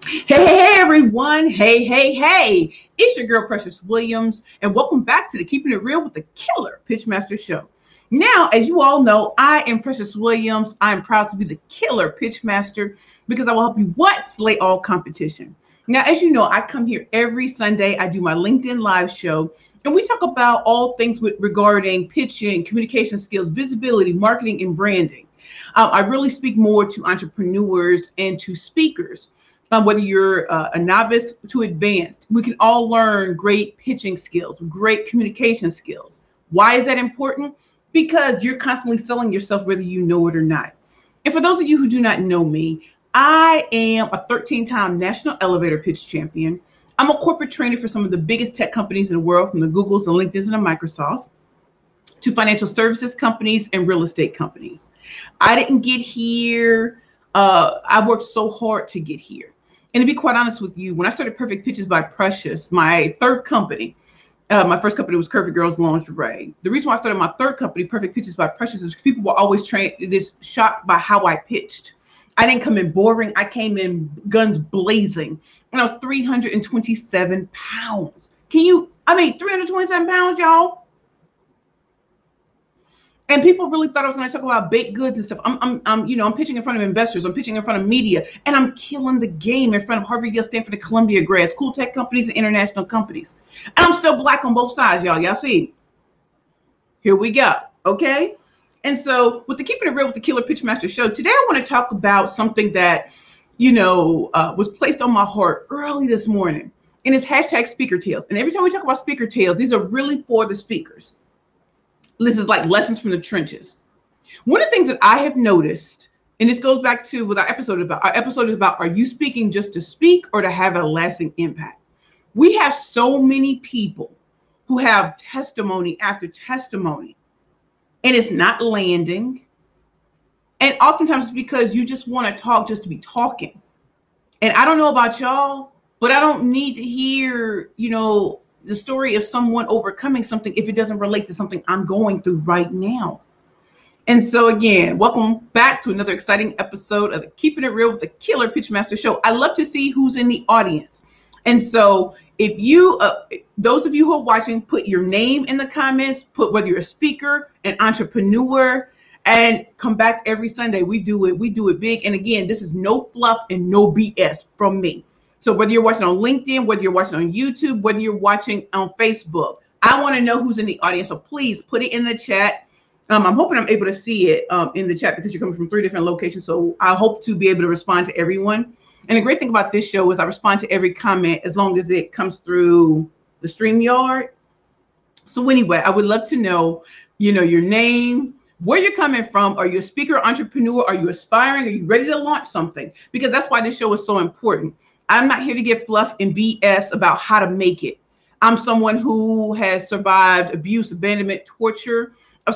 Hey, everyone. Hey. It's your girl, Precious Williams, and welcome back to the Keeping It Real with the Killer Pitchmaster Show. Now, as you all know, I am Precious Williams. I am proud to be the Killer Pitchmaster because I will help you what? Slay all competition. Now, as you know, I come here every Sunday. I do my LinkedIn live show, and we talk about all things regarding pitching, communication skills, visibility, marketing, and branding. I really speak more to entrepreneurs and to speakers. Whether you're a novice to advanced, we can all learn great pitching skills, great communication skills. Why is that important? Because you're constantly selling yourself whether you know it or not. And for those of you who do not know me, I am a 13-time national elevator pitch champion. I'm a corporate trainer for some of the biggest tech companies in the world, from the Googles, the LinkedIn's, and the Microsofts, to financial services companies and real estate companies. I didn't get here. I worked so hard to get here. And to be quite honest with you, when I started Perfect Pitches by Precious, my third company, my first company was Curvy Girls Lingerie. The reason why I started my third company, Perfect Pitches by Precious, is people were always shocked by how I pitched. I didn't come in boring. I came in guns blazing. And I was 327 pounds. 327 pounds, y'all? And people really thought I was going to talk about baked goods and stuff. I'm pitching in front of investors. I'm pitching in front of media, and I'm killing the game in front of Harvard, Yale, Stanford, and Columbia grads, cool tech companies, and international companies. And I'm still black on both sides, y'all. Y'all see? Here we go. Okay. And so with the Keeping It Real with the Killer Pitchmaster Show, today I want to talk about something that, was placed on my heart early this morning, and it's hashtag speaker tales. And every time we talk about speaker tales, these are really for the speakers. This is like lessons from the trenches. One of the things that I have noticed, and this goes back to what our episode is about, are you speaking just to speak or to have a lasting impact? We have so many people who have testimony after testimony, and it's not landing. And oftentimes it's because you just want to talk just to be talking. And I don't know about y'all, but I don't need to hear, the story of someone overcoming something if it doesn't relate to something I'm going through right now. And so again, welcome back to another exciting episode of the Keeping It Real with the Killer Pitchmaster Show. I love to see who's in the audience. And so if you, those of you who are watching, put your name in the comments, put whether you're a speaker, an entrepreneur, and come back every Sunday. We do it big. And again, this is no fluff and no BS from me. So whether you're watching on LinkedIn, whether you're watching on YouTube, whether you're watching on Facebook, I want to know who's in the audience. So please put it in the chat. I'm hoping I'm able to see it in the chat because you're coming from 3 different locations. So I hope to be able to respond to everyone. And the great thing about this show is I respond to every comment as long as it comes through the StreamYard. So anyway, I would love to know, your name, where you're coming from. Are you a speaker, entrepreneur? Are you aspiring? Are you ready to launch something? Because that's why this show is so important. I'm not here to get fluff and BS about how to make it. I'm someone who has survived abuse, abandonment, torture. I've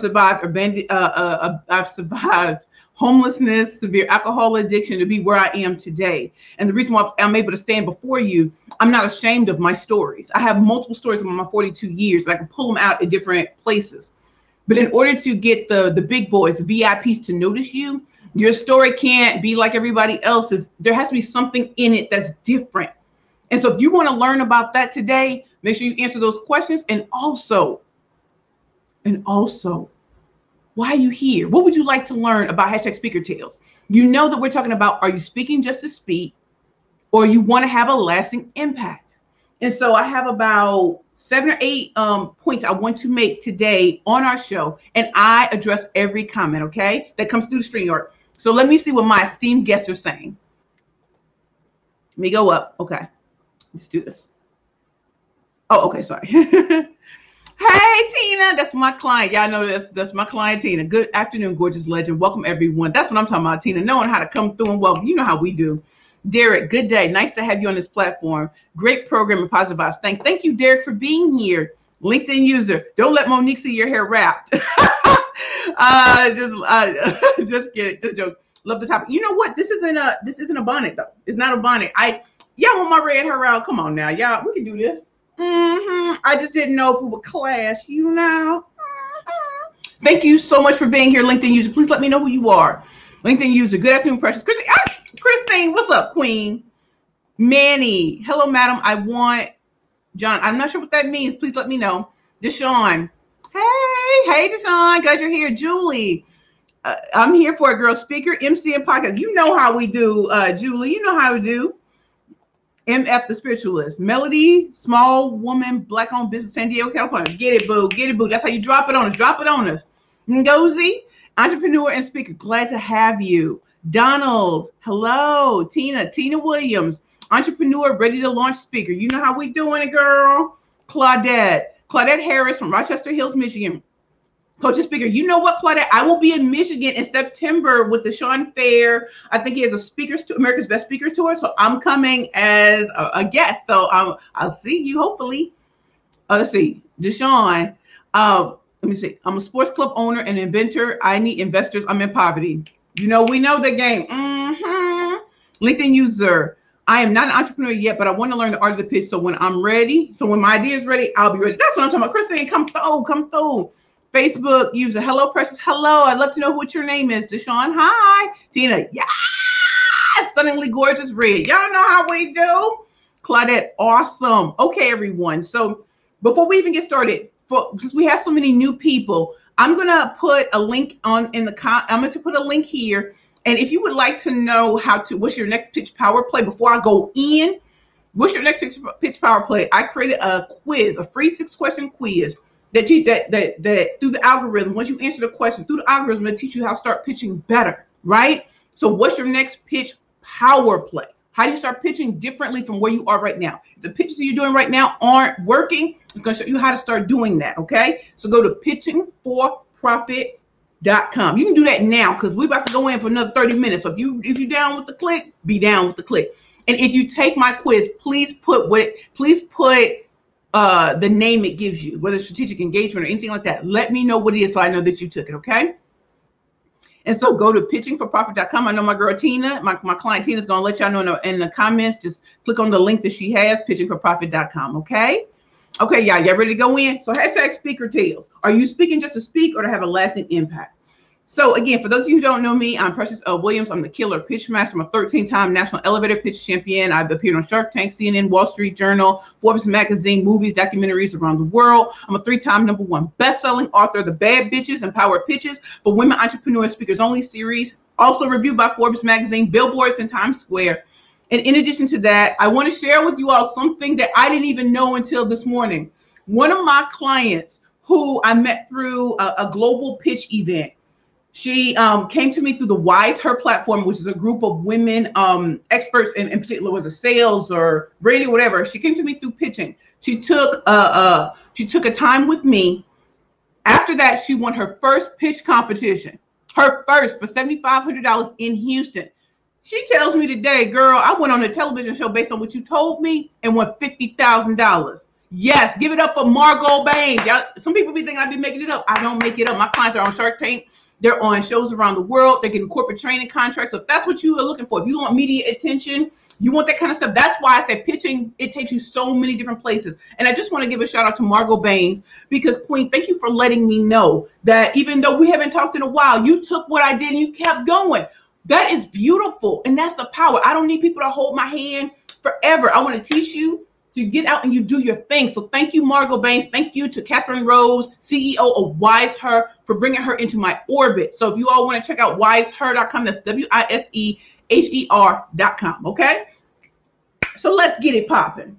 survived homelessness, severe alcohol addiction to be where I am today. And the reason why I'm able to stand before you, I'm not ashamed of my stories. I have multiple stories in my 42 years, and I can pull them out at different places. But in order to get the big boys, the VIPs to notice you, your story can't be like everybody else's. There has to be something in it that's different. And so if you want to learn about that today, make sure you answer those questions. And also, why are you here? What would you like to learn about hashtag speaker tales? You know that we're talking about, are you speaking just to speak, or you want to have a lasting impact? And so I have about 7 or 8 points I want to make today on our show, and I address every comment, okay, that comes through the StreamYard. So let me see what my esteemed guests are saying. Let me go up. Okay, let's do this. Oh, okay, sorry. Hey, Tina, that's my client. Y'all know that's my client, Tina. Good afternoon, gorgeous legend. Welcome, everyone. That's what I'm talking about, Tina, knowing how to come through and welcome. You know how we do. Derek, good day. Nice to have you on this platform. Great program and positive vibes. Thank you, Derek, for being here. LinkedIn user. Don't let Monique see your hair wrapped. Just kidding. Just joke. Love the topic. You know what? This isn't a bonnet though. It's not a bonnet. Y'all want my red hair out? Come on now, y'all. We can do this. I just didn't know if we would clash. Thank you so much for being here, LinkedIn user. Please let me know who you are. LinkedIn user. Good afternoon, Precious. Christine, what's up, Queen? Manny, hello, madam. I want John. I'm not sure what that means. Please let me know. Deshaun, hey, Deshaun. Glad you're here. Julie, I'm here for a girl speaker, MC, and podcast. You know how we do, Julie. You know how we do. MF the spiritualist. Melody, small woman, black owned business, San Diego, California. Get it, boo. Get it, boo. That's how you drop it on us. Drop it on us. Ngozi, entrepreneur and speaker. Glad to have you. Donald, hello. Tina Williams, entrepreneur, ready to launch speaker. You know how we doing it, girl. Claudette Harris from Rochester Hills, Michigan. Coach and speaker, you know what, Claudette? I will be in Michigan in September with the Sean Fair. I think he has a speakers to America's Best Speaker Tour. So I'm coming as a guest. So I'll see you hopefully. Let's see, Deshaun. Let me see. I'm a sports club owner and inventor. I need investors. I'm in poverty. You know, we know the game. LinkedIn user. I am not an entrepreneur yet, but I want to learn the art of the pitch. So when I'm ready, so when my idea is ready, I'll be ready. That's what I'm talking about. Christine, come through. Facebook user, hello, precious. Hello, I'd love to know what your name is. Deshaun, hi. Tina, yeah, stunningly gorgeous red. Y'all know how we do. Claudette, awesome. Okay, everyone. So before we even get started, since we have so many new people, I'm gonna put a link I'm going to put a link here. And if you would like to know what's your next pitch power play before I go in, what's your next pitch power play? I created a quiz, a free 6-question quiz. That through the algorithm, once you answer the question through the algorithm, it'll teach you how to start pitching better, right? So what's your next pitch power play? How do you start pitching differently from where you are right now? If the pitches that you're doing right now aren't working, it's going to show you how to start doing that, okay? So go to pitchingforprofit.com. You can do that now because we're about to go in for another 30 minutes. So if you're down with the click, be down with the click. And if you take my quiz, please put the name it gives you, whether it's strategic engagement or anything like that. Let me know what it is so I know that you took it, okay? And so go to pitchingforprofit.com. I know my girl Tina, my client Tina is going to let y'all know in the comments. Just click on the link that she has, pitchingforprofit.com, okay? Okay, y'all ready to go in? So hashtag speaker tales. Are you speaking just to speak or to have a lasting impact? So again, for those of you who don't know me, I'm Precious L. Williams. I'm the killer pitch master. I'm a 13-time national elevator pitch champion. I've appeared on Shark Tank, CNN, Wall Street Journal, Forbes magazine, movies, documentaries around the world. I'm a 3-time #1 best-selling author of The Bad Bitches and Power Pitches for Women Entrepreneurs Speakers Only series, also reviewed by Forbes magazine, billboards in Times Square. And in addition to that, I want to share with you all something that I didn't even know until this morning. One of my clients who I met through a global pitch event, she came to me through the Wise Her platform, which is a group of women experts in particular, was a sales or radio, whatever. She came to me through pitching. She took a time with me. After that, she won her first pitch competition, her first, for $7,500 in Houston. She tells me today, girl, I went on a television show based on what you told me and won $50,000. Yes, give it up for Margot Baines. Some people be thinking I be making it up. I don't make it up. My clients are on Shark Tank. They're on shows around the world. They're getting corporate training contracts. So if that's what you are looking for, if you want media attention, you want that kind of stuff. That's why I said pitching, it takes you so many different places. And I just want to give a shout out to Margot Baines because, Queen, thank you for letting me know that even though we haven't talked in a while, you took what I did and you kept going. That is beautiful. And that's the power. I don't need people to hold my hand forever. I want to teach you. You get out and you do your thing. So thank you, Margot Baines. Thank you to Catherine Rose, CEO of Wise Her, for bringing her into my orbit. So if you all want to check out wiseher.com, that's WISEHER.com. Okay. So let's get it popping.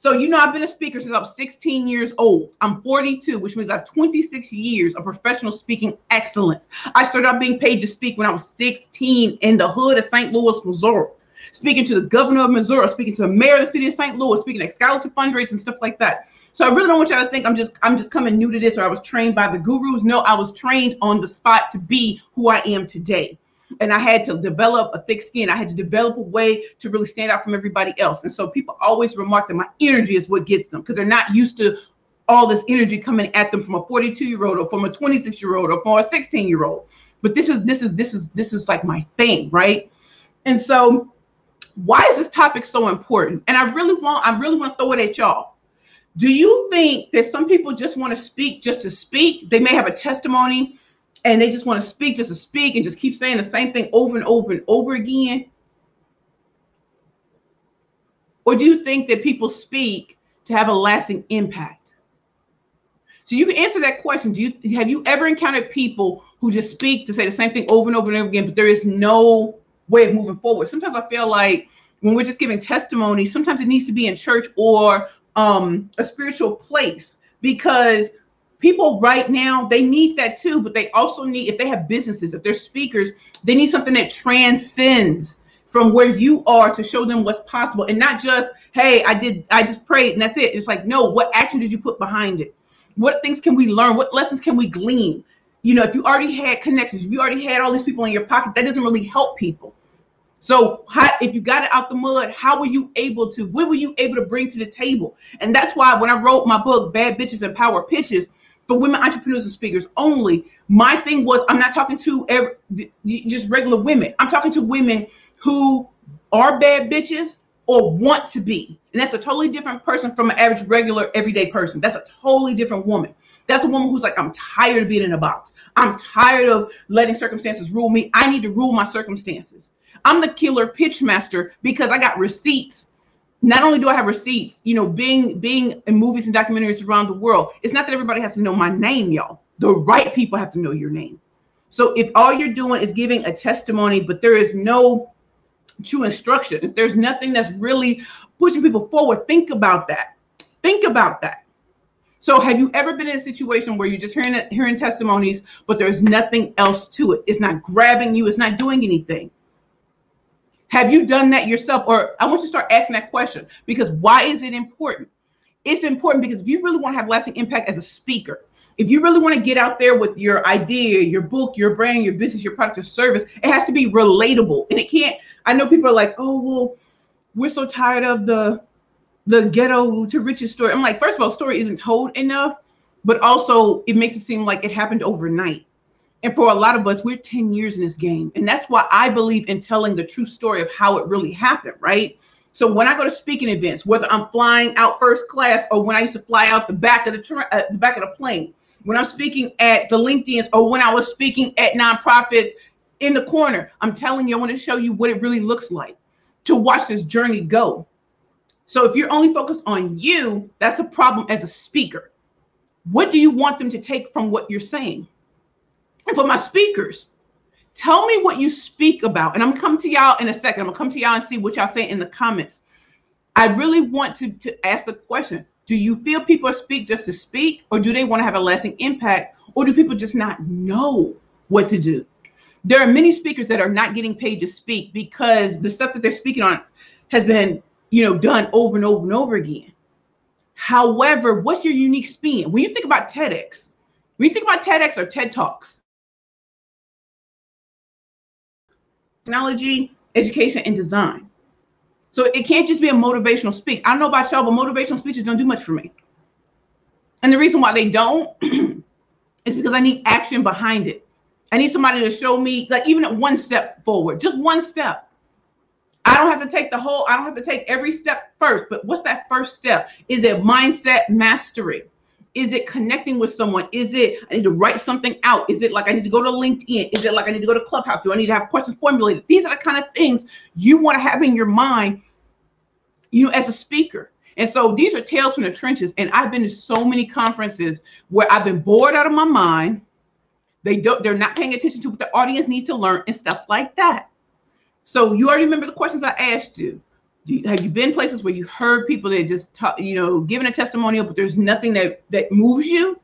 So, I've been a speaker since I was 16 years old. I'm 42, which means I have 26 years of professional speaking excellence. I started out being paid to speak when I was 16 in the hood of St. Louis, Missouri. Speaking to the governor of Missouri, speaking to the mayor of the city of St. Louis, speaking at scholarship fundraisers and stuff like that. So I really don't want y'all to think I'm just coming new to this or I was trained by the gurus. No, I was trained on the spot to be who I am today. And I had to develop a thick skin. I had to develop a way to really stand out from everybody else. And so people always remark that my energy is what gets them because they're not used to all this energy coming at them from a 42-year-old or from a 26-year-old or from a 16-year-old. But this is like my thing, right? And so why is this topic so important? And I really want to throw it at y'all. Do you think that some people just want to speak just to speak? They may have a testimony and they just want to speak just to speak and just keep saying the same thing over and over and over again. Or do you think that people speak to have a lasting impact? So you can answer that question. Have you ever encountered people who just speak to say the same thing over and over and over again, but there is no way of moving forward? Sometimes I feel like when we're just giving testimony, sometimes it needs to be in church or a spiritual place, because people right now, they need that too, but they also need, if they have businesses, if they're speakers, they need something that transcends from where you are to show them what's possible, and not just, hey, I just prayed and that's it. It's like, no, what action did you put behind it? What things can we learn? What lessons can we glean? You know, if you already had connections, if you already had all these people in your pocket, that doesn't really help people. So if you got it out the mud, what were you able to bring to the table? And that's why when I wrote my book, Bad Bitches and Power Pitches, for women entrepreneurs and speakers only, my thing was, I'm not talking to just regular women. I'm talking to women who are bad bitches or want to be. And that's a totally different person from an average, regular, everyday person. That's a totally different woman. That's a woman who's like, I'm tired of being in a box. I'm tired of letting circumstances rule me. I need to rule my circumstances. I'm the killer pitch master because I got receipts. Not only do I have receipts, you know, being in movies and documentaries around the world, it's not that everybody has to know my name, y'all. The right people have to know your name. So if all you're doing is giving a testimony, but there is no true instruction, if there's nothing that's really pushing people forward, think about that. Think about that. So have you ever been in a situation where you're just hearing testimonies, but there's nothing else to it? It's not grabbing you. It's not doing anything. Have you done that yourself? Or I want you to start asking that question, because why is it important? It's important because if you really want to have lasting impact as a speaker, if you really want to get out there with your idea, your book, your brand, your business, your product or service, it has to be relatable. And it can't, I know people are like, oh, well, we're so tired of the ghetto to riches story. I'm like, first of all, story isn't told enough, but also it makes it seem like it happened overnight. And for a lot of us, we're 10 years in this game. And that's why I believe in telling the true story of how it really happened, right? So when I go to speaking events, whether I'm flying out first class or when I used to fly out the back of the plane, when I'm speaking at the LinkedIn's or when I was speaking at nonprofits in the corner, I'm telling you, I want to show you what it really looks like to watch this journey go. So if you're only focused on you, that's a problem as a speaker. What do you want them to take from what you're saying? And for my speakers, tell me what you speak about. And I'm gonna come to y'all in a second. I'm gonna come to y'all and see what y'all say in the comments. I really want to ask the question, do you feel people speak just to speak, or do they want to have a lasting impact, or do people just not know what to do? There are many speakers that are not getting paid to speak because the stuff that they're speaking on has been, you know, done over and over and over again. However, what's your unique spin? When you think about TEDx, or TED Talks, technology, education, and design. So it can't just be a motivational speak. I don't know about y'all, but motivational speeches don't do much for me. And the reason why they don't is because I need action behind it. I need somebody to show me, like, even at one step forward, just one step. I don't have to take every step first, but what's that first step? Is it mindset mastery? Is it connecting with someone? Is it, I need to write something out? Is it like I need to go to LinkedIn? Is it like I need to go to Clubhouse? Do I need to have questions formulated? These are the kind of things you want to have in your mind, you know, as a speaker. And so these are tales from the trenches. And I've been to so many conferences where I've been bored out of my mind. They're not paying attention to what the audience needs to learn and stuff like that. So you already remember the questions I asked you. Have you been places where you heard people that just talk, you know, giving a testimonial, but there's nothing that moves you?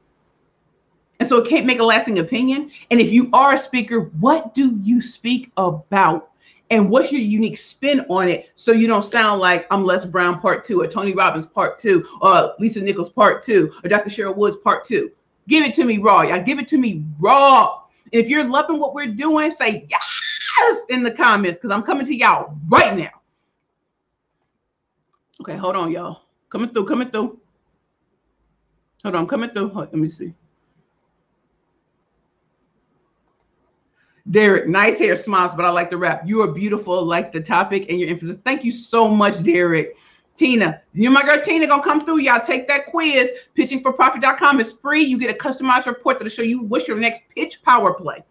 And so it can't make a lasting opinion. And if you are a speaker, what do you speak about? And what's your unique spin on it, so you don't sound like I'm Les Brown Part 2, or Tony Robbins Part 2, or Lisa Nichols Part 2, or Dr. Cheryl Woods Part 2. Give it to me raw. Y'all give it to me raw. And if you're loving what we're doing, say yes in the comments, because I'm coming to y'all right now. Okay, hold on, y'all. Coming through. Hold on, I'm coming through. Let me see. Derek, nice hair, smiles, but I like the rap. You are beautiful, like the topic and your emphasis. Thank you so much, Derek. Tina, you and my girl Tina gonna come through. Y'all take that quiz. Pitchingforprofit.com is free. You get a customized report that'll show you what's your next pitch power play.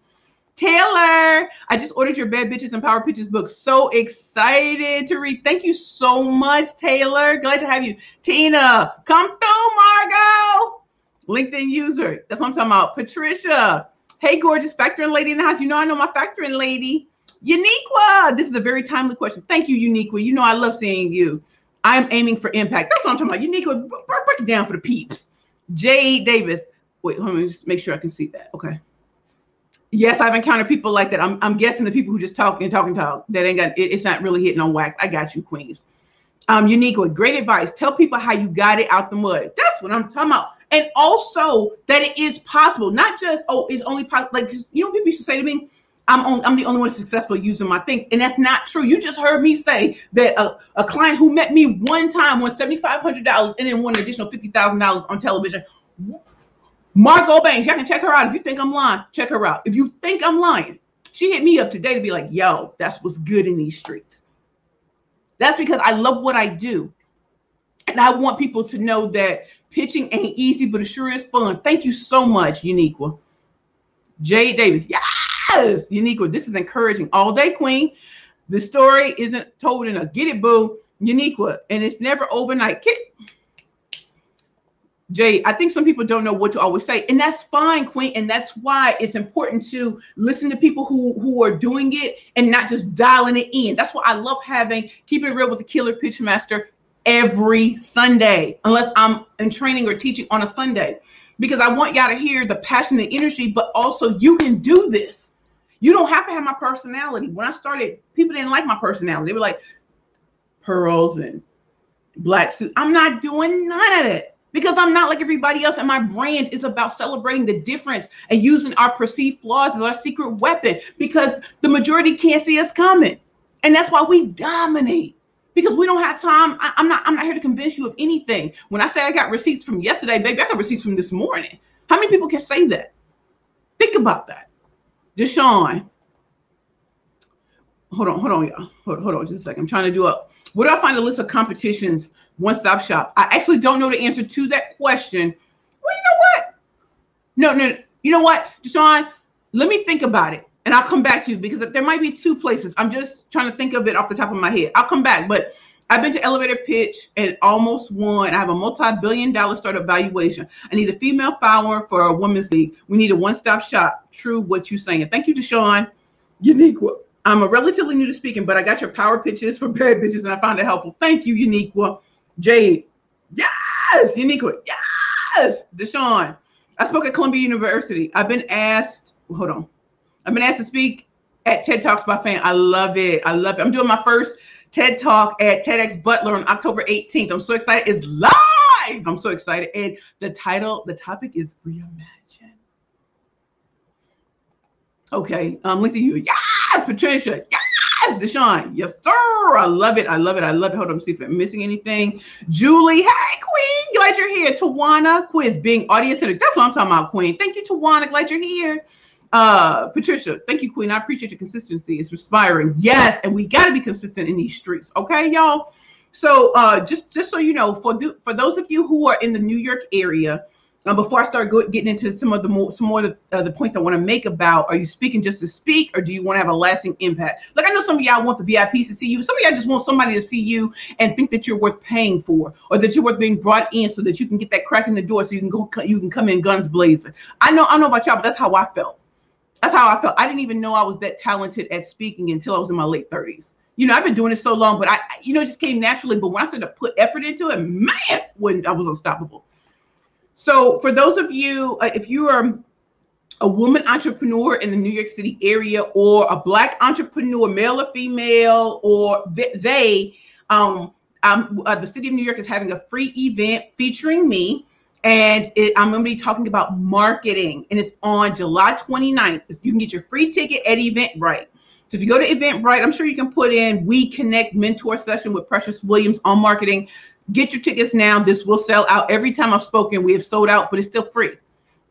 Taylor, I just ordered your Bad Bitches and Power Pitches book. So excited to read. Thank you so much, Taylor. Glad to have you. Tina, come through, Margot. LinkedIn user. That's what I'm talking about. Patricia. Hey, gorgeous factoring lady in the house. You know I know my factoring lady. Uniqua. This is a very timely question. Thank you, Uniqua. You know I love seeing you. I'm aiming for impact. That's what I'm talking about. Uniqua, break it down for the peeps. Jade Davis. Wait, let me just make sure I can see that. Okay. Yes, I've encountered people like that. I'm guessing the people who just talk and talk and talk, that ain't got it's not really hitting on wax. I got you, queens. Uniqua, great advice. Tell people how you got it out the mud. That's what I'm talking about. And also that it is possible, not just, oh, it's only possible. Like, you know, people used to say to me, I'm the only one successful using my things. And that's not true. You just heard me say that a client who met me one time won $7,500 and then won an additional $50,000 on television. Margot Banks, y'all can check her out. If you think I'm lying, check her out. If you think I'm lying, she hit me up today to be like, yo, that's what's good in these streets. That's because I love what I do. And I want people to know that pitching ain't easy, but it sure is fun. Thank you so much, Uniqua. Jade Davis, yes, Uniqua, this is encouraging. All day, queen. The story isn't told in a get it, boo, Uniqua, and it's never overnight. Jay, I think some people don't know what to always say, and that's fine, queen. And that's why it's important to listen to people who are doing it and not just dialing it in. That's why I love having Keep It Real with the Killer Pitch Master every Sunday, unless I'm in training or teaching on a Sunday, because I want y'all to hear the passion and energy, but also you can do this. You don't have to have my personality. When I started, people didn't like my personality. They were like, pearls and black suit. I'm not doing none of it. Because I'm not like everybody else, and my brand is about celebrating the difference and using our perceived flaws as our secret weapon, because the majority can't see us coming. And that's why we dominate, because we don't have time. I'm not here to convince you of anything. When I say I got receipts from yesterday, baby, I got receipts from this morning. How many people can say that? Think about that. Deshaun. Hold on, y'all. Hold on just a second. I'm trying to do where do I find a list of competitions? One-stop shop. I actually don't know the answer to that question. Well, you know what? No. You know what, Deshaun? Let me think about it, and I'll come back to you, because there might be two places. I'm just trying to think of it off the top of my head. I'll come back, but I've been to Elevator Pitch and almost won. I have a multi-billion-dollar startup valuation. I need a female founder for a women's league. We need a one-stop shop. True what you're saying. Thank you, Deshaun. Uniqua. I'm a relatively new to speaking, but I got your power pitches for Bad Bitches, and I found it helpful. Thank you, Uniqua. Jade, yes. Uniqua, yes. Deshaun, I spoke at Columbia University. I've been asked to speak at TED Talks by Fan. I love it. I'm doing my first TED Talk at TEDx Butler on October 18th. I'm so excited. It's live. I'm so excited. And the topic is reimagine. Okay, link to you. Yes, Patricia. Yes. Deshaun, yes, sir. I love it. Hold on, see if I'm missing anything. Julie, hey, queen. Glad you're here. Tawana, quiz, being audience centered. That's what I'm talking about, queen. Thank you, Tawana. Glad you're here. Patricia, thank you, queen. I appreciate your consistency. It's inspiring. Yes, and we got to be consistent in these streets. Okay, y'all. So just so you know, for those of you who are in the New York area, before I start getting into some of the points I want to make about, are you speaking just to speak, or do you want to have a lasting impact? Like, I know some of y'all want the VIPs to see you. Some of y'all just want somebody to see you and think that you're worth paying for, or that you're worth being brought in so that you can get that crack in the door, so you can come in guns blazing. I know about y'all, but that's how I felt. I didn't even know I was that talented at speaking until I was in my late 30s. You know, I've been doing this so long, but it just came naturally. But when I started to put effort into it, man, I was unstoppable. So for those of you, if you are a woman entrepreneur in the New York City area, or a Black entrepreneur, male or female, or the city of New York is having a free event featuring me. And I'm going to be talking about marketing, and it's on July 29th. You can get your free ticket at Eventbrite. So if you go to Eventbrite, I'm sure you can put in We Connect Mentor Session with Precious Williams on marketing. Get your tickets now. This will sell out. Every time I've spoken, we have sold out, but it's still free.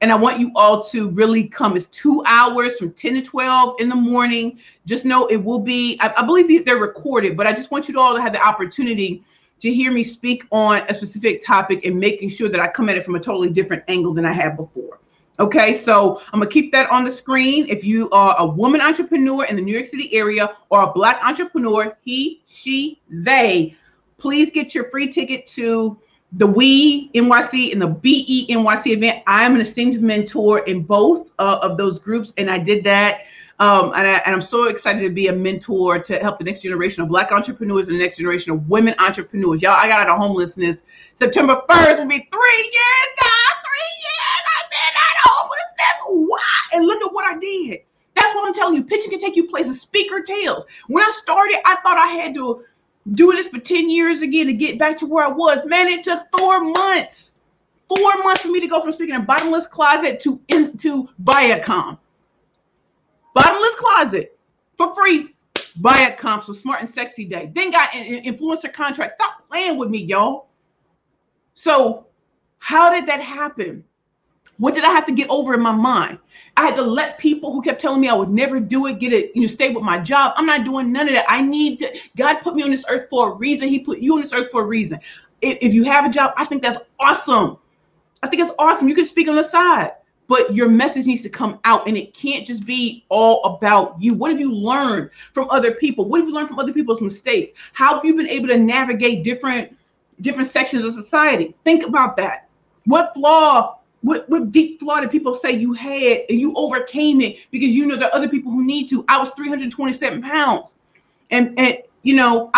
And I want you all to really come. It's 2 hours from 10 to 12 in the morning. Just know it will be, I believe they're recorded, but I just want you all to have the opportunity to hear me speak on a specific topic and making sure that I come at it from a totally different angle than I had before. Okay, so I'm gonna keep that on the screen. If you are a woman entrepreneur in the New York City area or a Black entrepreneur, he, she, they, please get your free ticket to the We NYC and the BE NYC event. I'm an esteemed mentor in both of those groups, and I did that. And I'm so excited to be a mentor to help the next generation of Black entrepreneurs and the next generation of women entrepreneurs. Y'all, I got out of homelessness. September 1st will be 3 years now. 3 years I've been out of homelessness. Why? And look at what I did. That's what I'm telling you. Pitching can take you places. Speaker tales. When I started, I thought I had to do this for 10 years again to get back to where I was. Man, it took 4 months. 4 months for me to go from speaking in Bottomless Closet to Viacom. Bottomless Closet for free. Viacom, so Smart and Sexy Day. Then got an influencer contract. Stop playing with me, y'all. So how did that happen? What did I have to get over in my mind? I had to let people who kept telling me I would never do it, get it, stay with my job. I'm not doing none of that. I need to, God put me on this earth for a reason. He put you on this earth for a reason. If you have a job, I think that's awesome. I think it's awesome. You can speak on the side, but your message needs to come out, and it can't just be all about you. What have you learned from other people? What have you learned from other people's mistakes? How have you been able to navigate different sections of society? Think about that. What deep flaw did people say you had and you overcame it because there are other people who need to? I was 327 pounds and I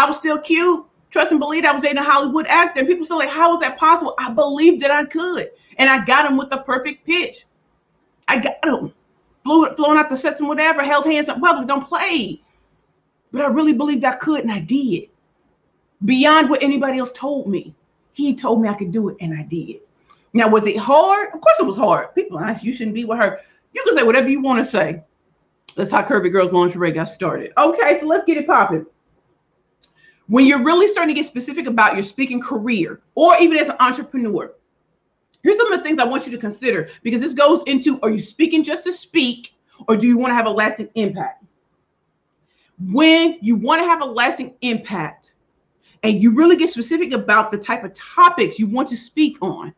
was still cute. Trust and believe I was dating a Hollywood actor. And people still like, how is that possible? I believed that I could. And I got him with the perfect pitch. I got him. Flown out the sets and whatever, held hands in public, don't play. But I really believed I could, and I did. Beyond what anybody else told me. He told me I could do it, and I did. Now, was it hard? Of course it was hard. People ask, you shouldn't be with her. You can say whatever you want to say. That's how Curvy Girls Lingerie got started. Okay, so let's get it popping. When you're really starting to get specific about your speaking career, or even as an entrepreneur, here's some of the things I want you to consider, because this goes into, are you speaking just to speak, or do you want to have a lasting impact? When you want to have a lasting impact, and you really get specific about the type of topics you want to speak on,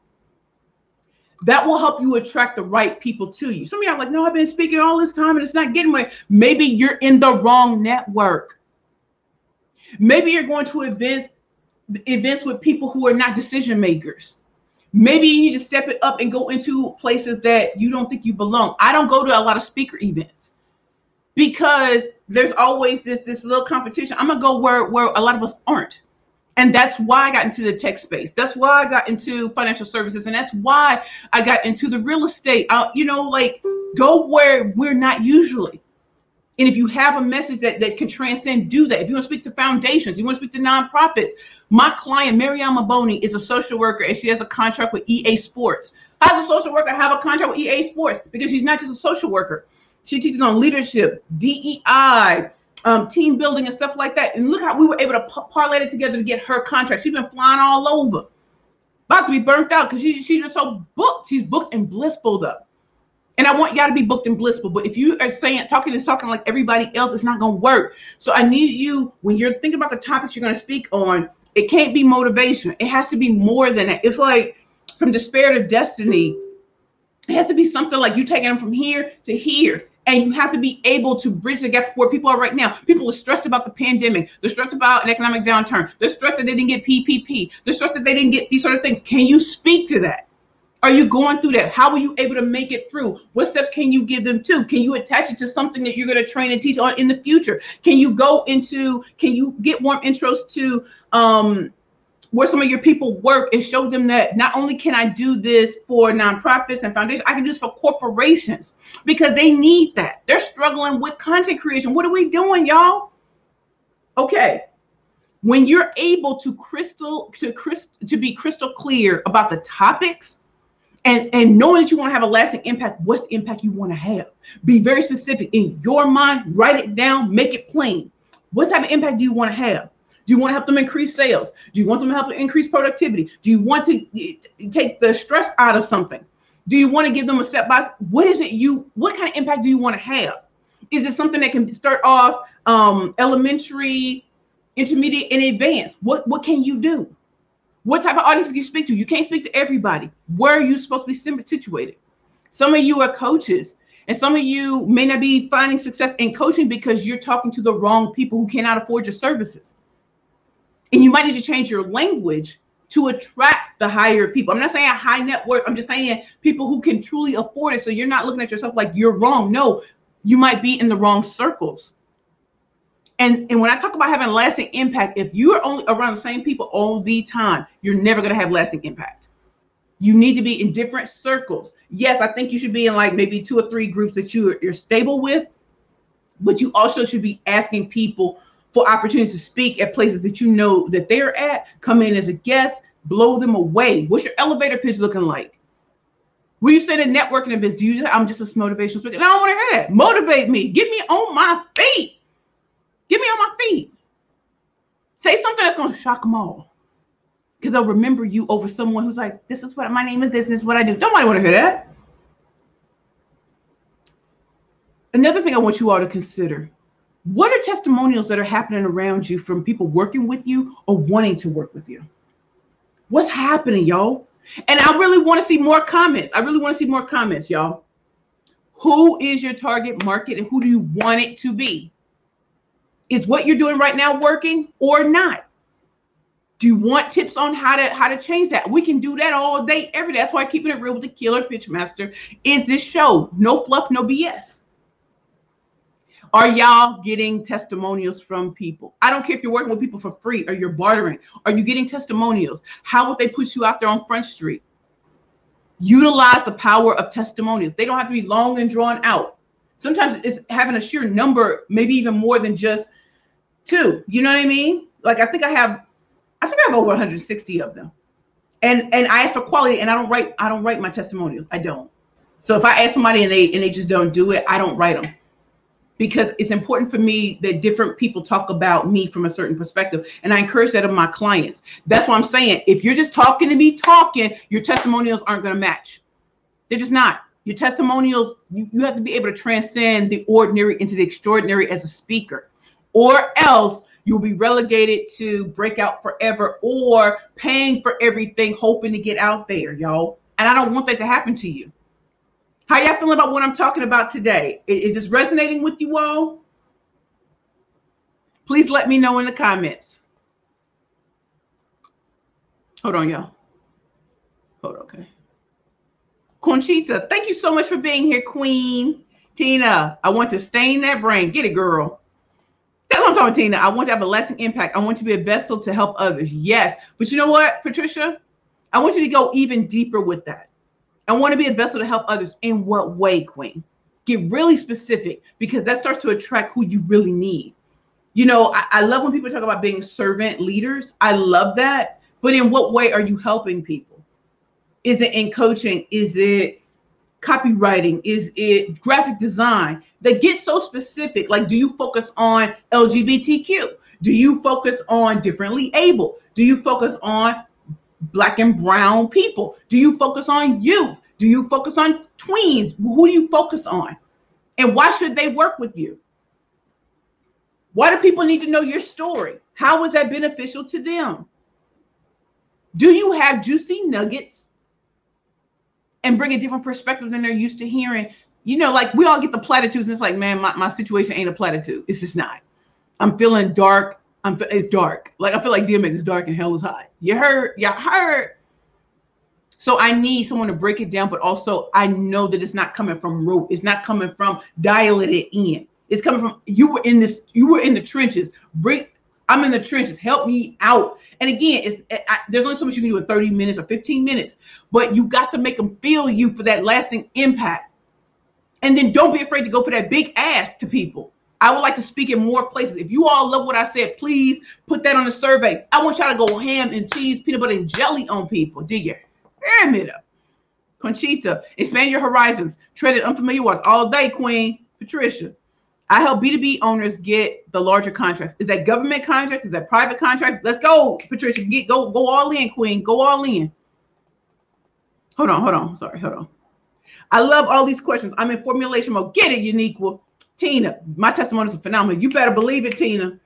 that will help you attract the right people to you. Some of y'all are like, no, I've been speaking all this time and it's not getting away. Maybe you're in the wrong network. Maybe you're going to events with people who are not decision makers. Maybe you need to step it up and go into places that you don't think you belong. I don't go to a lot of speaker events because there's always this little competition. I'm going to go where a lot of us aren't. And that's why I got into the tech space. That's why I got into financial services. And that's why I got into the real estate. Go where we're not usually. And if you have a message that can transcend, do that. If you want to speak to foundations, you want to speak to nonprofits. My client, Mariama Boney, is a social worker, and she has a contract with EA Sports. How does a social worker have a contract with EA Sports? Because she's not just a social worker. She teaches on leadership, DEI, team building and stuff like that. And look how we were able to parlay it together to get her contract. She's been flying all over. About to be burnt out because she's just so booked. She's booked and blissful though. And I want y'all to be booked and blissful. But if you are talking like everybody else, it's not going to work. So I need you, when you're thinking about the topics you're going to speak on, it can't be motivation. It has to be more than that. It's like from despair to destiny. It has to be something like you taking them from here to here. And you have to be able to bridge the gap where people are right now. People are stressed about the pandemic. They're stressed about an economic downturn. They're stressed that they didn't get PPP. They're stressed that they didn't get these sort of things. Can you speak to that? Are you going through that? How are you able to make it through? What steps can you give them to? Can you attach it to something that you're going to train and teach on in the future? Can you get warm intros to where some of your people work and show them that not only can I do this for nonprofits and foundations, I can do this for corporations because they need that. They're struggling with content creation. What are we doing, y'all? Okay. When you're able to be crystal clear about the topics and knowing that you want to have a lasting impact, what's the impact you want to have? Be very specific in your mind, write it down, make it plain. What type of impact do you want to have? Do you want to help them increase sales? Do you want them to help them increase productivity? Do you want to take the stress out of something? Do you want to give them a step by? What kind of impact do you want to have? Is it something that can start off elementary, intermediate, and advanced? What can you do? What type of audience can you speak to? You can't speak to everybody. Where are you supposed to be situated? Some of you are coaches, and some of you may not be finding success in coaching because you're talking to the wrong people who cannot afford your services. And you might need to change your language to attract the higher people. I'm not saying a high net worth. I'm just saying people who can truly afford it. So you're not looking at yourself like you're wrong. No, you might be in the wrong circles. And when I talk about having lasting impact, if you are only around the same people all the time, you're never going to have lasting impact. You need to be in different circles. Yes, I think you should be in like maybe 2 or 3 groups that you're stable with, but you also should be asking people for opportunities to speak at places that you know that they're at. Come in as a guest, blow them away. What's your elevator pitch looking like? When you say the networking events, do you say, I'm just a motivational speaker? And I don't want to hear that. Motivate me. Get me on my feet. Get me on my feet. Say something that's going to shock them all. Because they'll remember you over someone who's like, this is what my name is, this is what I do. Nobody want to hear that. Another thing I want you all to consider, what are testimonials that are happening around you from people working with you or wanting to work with you? What's happening, y'all? And I really want to see more comments. I really want to see more comments, y'all. Who is your target market and who do you want it to be? Is what you're doing right now working or not? Do you want tips on how to change that? We can do that all day, every day. That's why Keeping It Real with the Killer Pitchmaster is this show. No fluff, no BS. Are y'all getting testimonials from people? I don't care if you're working with people for free or you're bartering. Are you getting testimonials? How would they put you out there on Front Street? Utilize the power of testimonials. They don't have to be long and drawn out. Sometimes it's having a sheer number, maybe even more than just 2. You know what I mean? Like I think I have over 160 of them. And I ask for quality, and I don't write my testimonials. I don't. So if I ask somebody and they just don't do it, I don't write them. Because it's important for me that different people talk about me from a certain perspective. And I encourage that of my clients. That's what I'm saying. If you're just talking to me, your testimonials aren't going to match. They're just not. Your testimonials, you have to be able to transcend the ordinary into the extraordinary as a speaker. Or else you'll be relegated to breakout forever or paying for everything, hoping to get out there, y'all. And I don't want that to happen to you. How y'all feeling about what I'm talking about today? Is this resonating with you all? Please let me know in the comments. Hold on, y'all. Hold on, okay. Conchita, thank you so much for being here, Queen. Tina, I want to stain that brain. Get it, girl. That's what I'm talking about, Tina. I want to have a lasting impact. I want to be a vessel to help others. Yes. But you know what, Patricia? I want you to go even deeper with that. I want to be a vessel to help others. In what way, Queen? Get really specific, because that starts to attract who you really need. You know, I love when people talk about being servant leaders. I love that. But in what way are you helping people? Is it in coaching? Is it copywriting? Is it graphic design? That gets so specific. Like, do you focus on LGBTQ? Do you focus on differently able? Do you focus on Black and brown people? Do you focus on youth? Do you focus on tweens? Who do you focus on? And why should they work with you? Why do people need to know your story? How is that beneficial to them? Do you have juicy nuggets and bring a different perspective than they're used to hearing? You know, like we all get the platitudes, and it's like, man, my situation ain't a platitude. It's just not. I'm feeling dark. It's dark. Like I feel like DMX is dark and hell is hot. You heard? Y'all heard? So I need someone to break it down, but also I know that it's not coming from rote. It's not coming from dialing it in. It's coming from you were in the trenches. I'm in the trenches. Help me out. And again, there's only so much you can do in 30 minutes or 15 minutes, but you got to make them feel you for that lasting impact. And then don't be afraid to go for that big ask to people. I would like to speak in more places. If you all love what I said, please put that on the survey. I want y'all to go ham and cheese, peanut butter and jelly on people. Do you hear me? Conchita, expand your horizons. Treaded unfamiliar waters all day, Queen. Patricia, I help B2B owners get the larger contracts. Is that government contract? Is that private contracts? Let's go, Patricia. Go all in, Queen. Go all in. Hold on. Sorry, hold on. I love all these questions. I'm in formulation mode. Get it, Uniqua. Tina, my testimonials are phenomenal. You better believe it, Tina.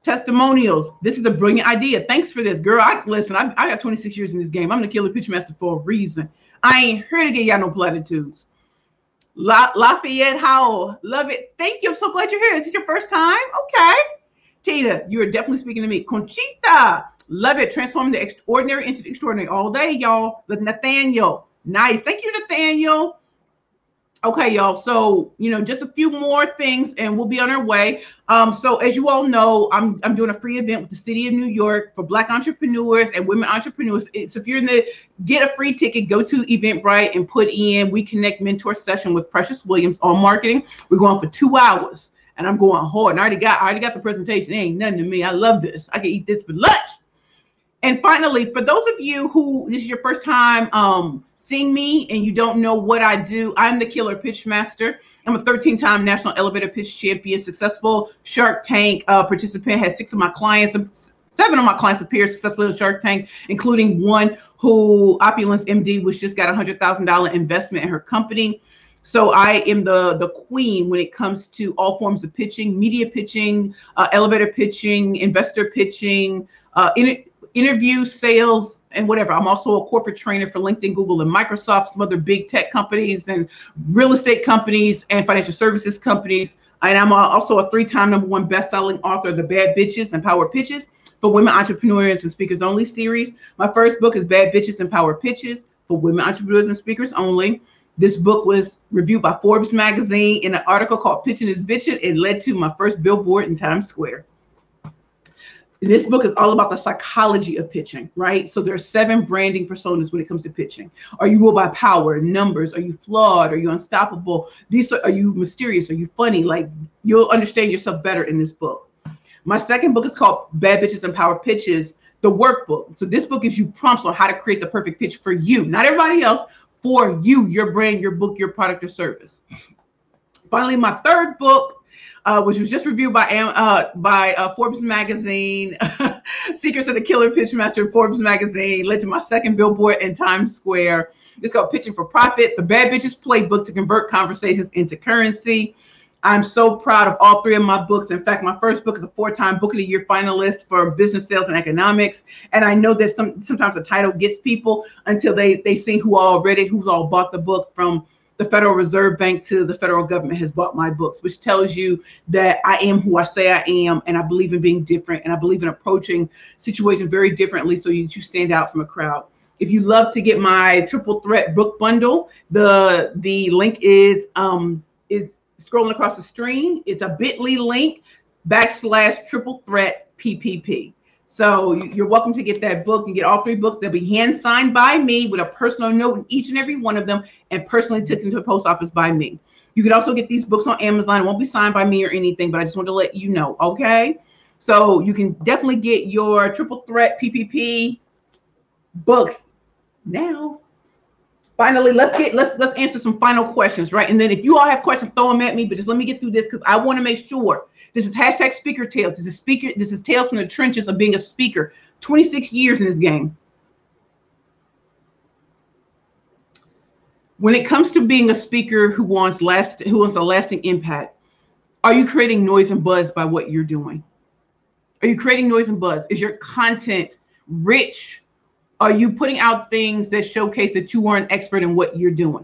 Testimonials. This is a brilliant idea. Thanks for this, girl. I got 26 years in this game. I'm the Killer Pitchmaster for a reason. I ain't here to get y'all no platitudes. Lafayette Howell, love it. Thank you. I'm so glad you're here. Is it your first time? Okay. Tina, you are definitely speaking to me. Conchita, love it. Transforming the ordinary into the extraordinary all day, y'all. Nathaniel, nice. Thank you, Nathaniel. Okay, y'all. So, just a few more things and we'll be on our way. So as you all know, I'm doing a free event with the city of New York for Black entrepreneurs and women entrepreneurs. So if you're in the get a free ticket, go to Eventbrite and put in We Connect Mentor Session with Precious Williams on marketing. We're going for 2 hours and I'm going hard. And I already got the presentation. It ain't nothing to me. I love this. I can eat this for lunch. And finally, for those of you who this is your first time seeing me and you don't know what I do, I'm the Killer Pitch Master. I'm a 13-time national elevator pitch champion, successful Shark Tank participant, has 7 of my clients appear successfully in Shark Tank, including one who, Opulence MD, which just got $100,000 investment in her company. So I am the queen when it comes to all forms of pitching, media pitching, elevator pitching, investor pitching, interview, sales, and whatever. I'm also a corporate trainer for LinkedIn, Google, and Microsoft, some other big tech companies and real estate companies and financial services companies. And I'm also a 3-time #1 best-selling author of the Bad Bitches and Power Pitches for Women Entrepreneurs and Speakers Only series. My first book is Bad Bitches and Power Pitches for Women Entrepreneurs and Speakers Only. This book was reviewed by Forbes magazine in an article called Pitching is Bitching. It led to my first billboard in Times Square. This book is all about the psychology of pitching, right? So there are 7 branding personas when it comes to pitching. Are you ruled by power, numbers? Are you flawed? Are you unstoppable? Are you mysterious? Are you funny? Like, you'll understand yourself better in this book. My second book is called Bad Bitches and Power Pitches, the workbook. So this book gives you prompts on how to create the perfect pitch for you, not everybody else, for you, your brand, your book, your product or service. Finally, my third book, which was just reviewed by Forbes magazine, Secrets of the Killer Pitch Master, Forbes magazine, led to my second billboard in Times Square. It's called Pitching for Profit, the Bad Bitches Playbook to Convert Conversations into Currency. I'm so proud of all 3 of my books. In fact, my first book is a 4-time Book of the Year finalist for business, sales, and economics. And I know that sometimes the title gets people until they see who's all bought the book, from the Federal Reserve Bank to the federal government has bought my books, which tells you that I am who I say I am, and I believe in being different, and I believe in approaching situations very differently so you stand out from a crowd. If you love to get my triple threat book bundle, the link is scrolling across the screen. It's a bit.ly link /triple threat PPP. So you're welcome to get that book. You get all 3 books. They'll be hand signed by me with a personal note in each and every one of them, and personally taken to the post office by me. You can also get these books on Amazon. It won't be signed by me or anything, but I just want to let you know, okay? So you can definitely get your triple threat PPP books now. Finally, let's answer some final questions, right? And then if you all have questions, throw them at me, but just let me get through this because I want to make sure. This is #Speaker Tales. This is Tales from the Trenches of being a speaker. 26 years in this game. When it comes to being a speaker who wants a lasting impact, are you creating noise and buzz by what you're doing? Are you creating noise and buzz? Is your content rich? Are you putting out things that showcase that you are an expert in what you're doing?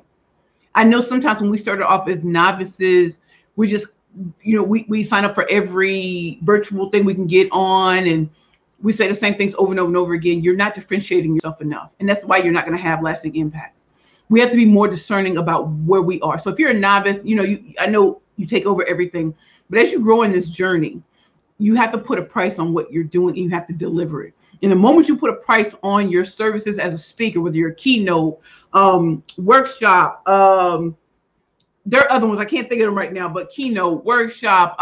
I know sometimes when we started off as novices, we just, we sign up for every virtual thing we can get on, and we say the same things over and over and over again. You're not differentiating yourself enough. And that's why you're not going to have lasting impact. We have to be more discerning about where we are. So if you're a novice, I know you take over everything, but as you grow in this journey, you have to put a price on what you're doing, and you have to deliver it. And the moment you put a price on your services as a speaker, whether you're a keynote, workshop, there are other ones, I can't think of them right now, but keynote, workshop,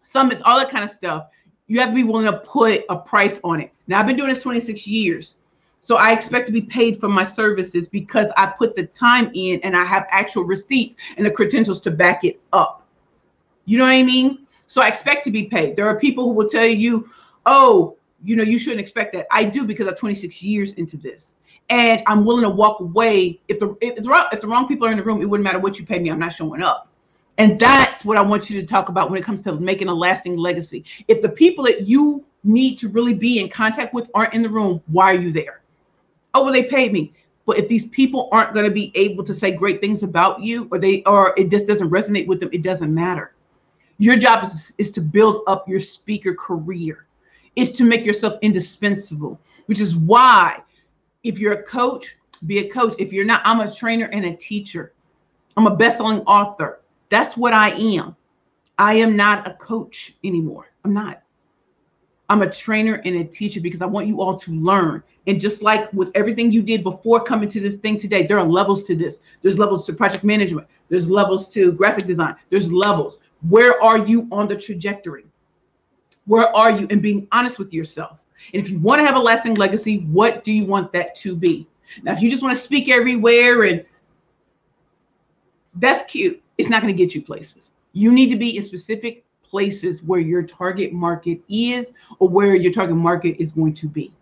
summits, all that kind of stuff, you have to be willing to put a price on it. Now, I've been doing this 26 years. So I expect to be paid for my services because I put the time in and I have actual receipts and the credentials to back it up. You know what I mean? So I expect to be paid. There are people who will tell you, oh, you shouldn't expect that. I do, because I'm 26 years into this. And I'm willing to walk away. If the wrong people are in the room, it wouldn't matter what you pay me. I'm not showing up. And that's what I want you to talk about when it comes to making a lasting legacy. If the people that you need to really be in contact with aren't in the room, why are you there? Oh, well, they paid me. But if these people aren't going to be able to say great things about you, or it just doesn't resonate with them, it doesn't matter. Your job is to build up your speaker career, is to make yourself indispensable, which is why if you're a coach, be a coach. If you're not, I'm a trainer and a teacher. I'm a best-selling author. That's what I am. I am not a coach anymore. I'm not. I'm a trainer and a teacher because I want you all to learn. And just like with everything you did before coming to this thing today, there are levels to this. There's levels to project management. There's levels to graphic design. There's levels. Where are you on the trajectory? Where are you? And being honest with yourself. And if you want to have a lasting legacy, what do you want that to be? Now, if you just want to speak everywhere, and that's cute, it's not going to get you places. You need to be in specific places where your target market is, or where your target market is going to be.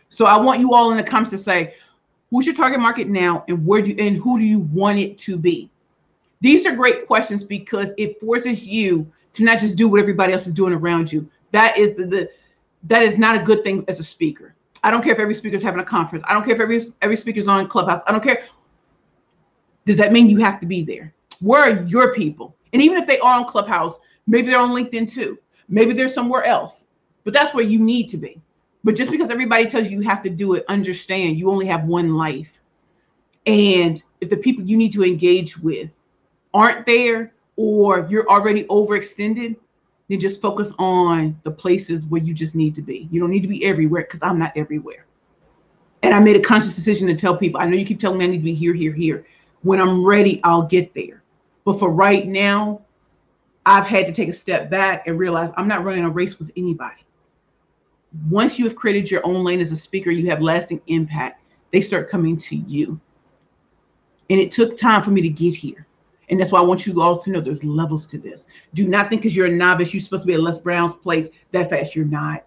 So I want you all in the comments to say, who's your target market now, and who do you want it to be? These are great questions because it forces you to not just do what everybody else is doing around you. That is that is not a good thing as a speaker. I don't care if every speaker is having a conference. I don't care if every speaker is on Clubhouse. I don't care. Does that mean you have to be there? Where are your people? And even if they are on Clubhouse, maybe they're on LinkedIn too. Maybe they're somewhere else. But that's where you need to be. But just because everybody tells you have to do it, understand you only have one life. And if the people you need to engage with aren't there, or you're already overextended, then just focus on the places where you just need to be. You don't need to be everywhere, because I'm not everywhere. And I made a conscious decision to tell people, I know you keep telling me I need to be here, here, here. When I'm ready, I'll get there. But for right now, I've had to take a step back and realize I'm not running a race with anybody. Once you have created your own lane as a speaker, you have lasting impact. They start coming to you. And it took time for me to get here. And that's why I want you all to know there's levels to this. Do not think because you're a novice, you're supposed to be at Les Brown's place that fast. You're not.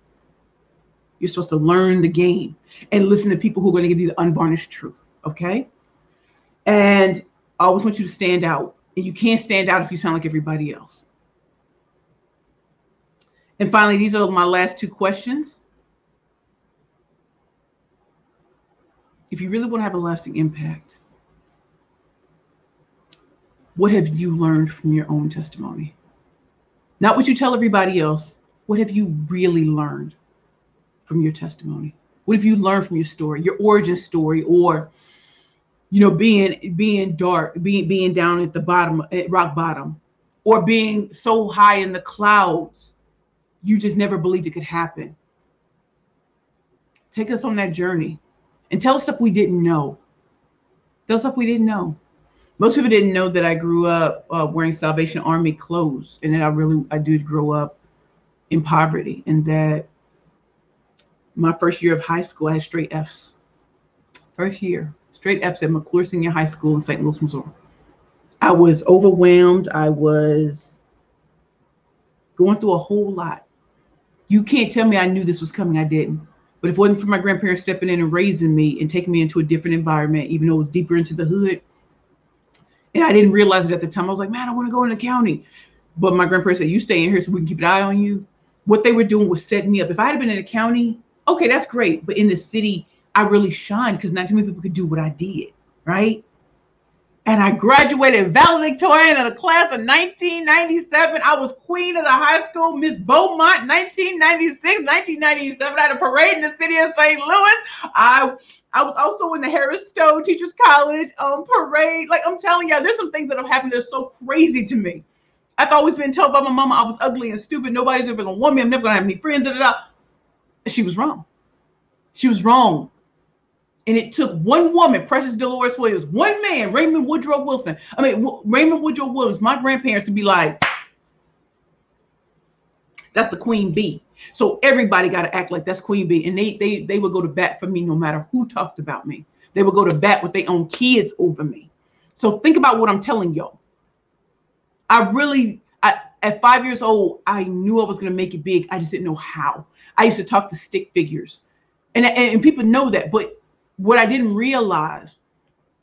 You're supposed to learn the game and listen to people who are going to give you the unvarnished truth. Okay? And I always want you to stand out. And you can't stand out if you sound like everybody else. And finally, these are my last two questions. If you really want to have a lasting impact, what have you learned from your own testimony? Not what you tell everybody else. What have you really learned from your testimony? What have you learned from your story, your origin story, or being dark, being down at the bottom, at rock bottom, or being so high in the clouds, you just never believed it could happen. Take us on that journey and tell us stuff we didn't know. Tell us stuff we didn't know. Most people didn't know that I grew up wearing Salvation Army clothes, and that I did grow up in poverty, and that my first year of high school, I had straight Fs. First year, straight Fs at McClure Senior High School in St. Louis, Missouri. I was overwhelmed. I was going through a whole lot. You can't tell me I knew this was coming. I didn't. But if it wasn't for my grandparents stepping in and raising me and taking me into a different environment, even though it was deeper into the hood, and I didn't realize it at the time. I was like, man, I want to go in the county. But my grandparents said, you stay in here so we can keep an eye on you. What they were doing was setting me up. If I had been in the county, okay, that's great. But in the city, I really shined because not too many people could do what I did, right? And I graduated valedictorian in a class of 1997. I was queen of the high school, Miss Beaumont, 1996, 1997. I had a parade in the city of St. Louis. I was also in the Harris Stowe Teachers College parade. Like, I'm telling y'all, there's some things that have happened that are so crazy to me. I've always been told by my mama I was ugly and stupid. Nobody's ever going to want me. I'm never going to have any friends. She was wrong. She was wrong. And it took one woman, Precious Dolores Williams, one man, Raymond Woodrow Wilson. Raymond Woodrow Williams, my grandparents, to be like, that's the queen bee. So everybody got to act like that's queen bee. And they would go to bat for me no matter who talked about me. They would go to bat with their own kids over me. So think about what I'm telling y'all. At 5 years old, I knew I was going to make it big. I just didn't know how. I used to talk to stick figures. And people know that. But what I didn't realize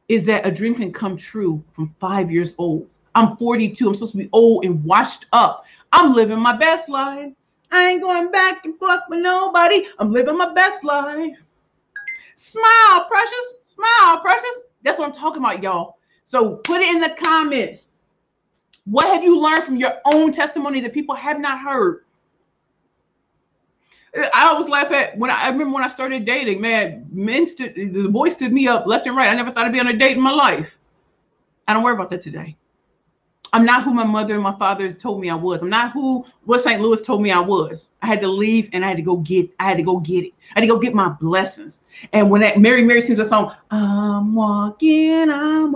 is that a dream can come true from 5 years old. I'm 42. I'm supposed to be old and washed up. I'm living my best life. I ain't going back and forth with nobody. I'm living my best life. Smile, precious. Smile, precious. That's what I'm talking about, y'all. So put it in the comments. What have you learned from your own testimony that people have not heard? I always laugh at when I remember when I started dating, man, the boys stood me up left and right. I never thought I'd be on a date in my life. I don't worry about that today. I'm not who my mother and my father told me I was. I'm not what St. Louis told me I was. I had to leave and I had to go get it. I had to go get my blessings. And when that Mary sings a song, I'm walking, I'm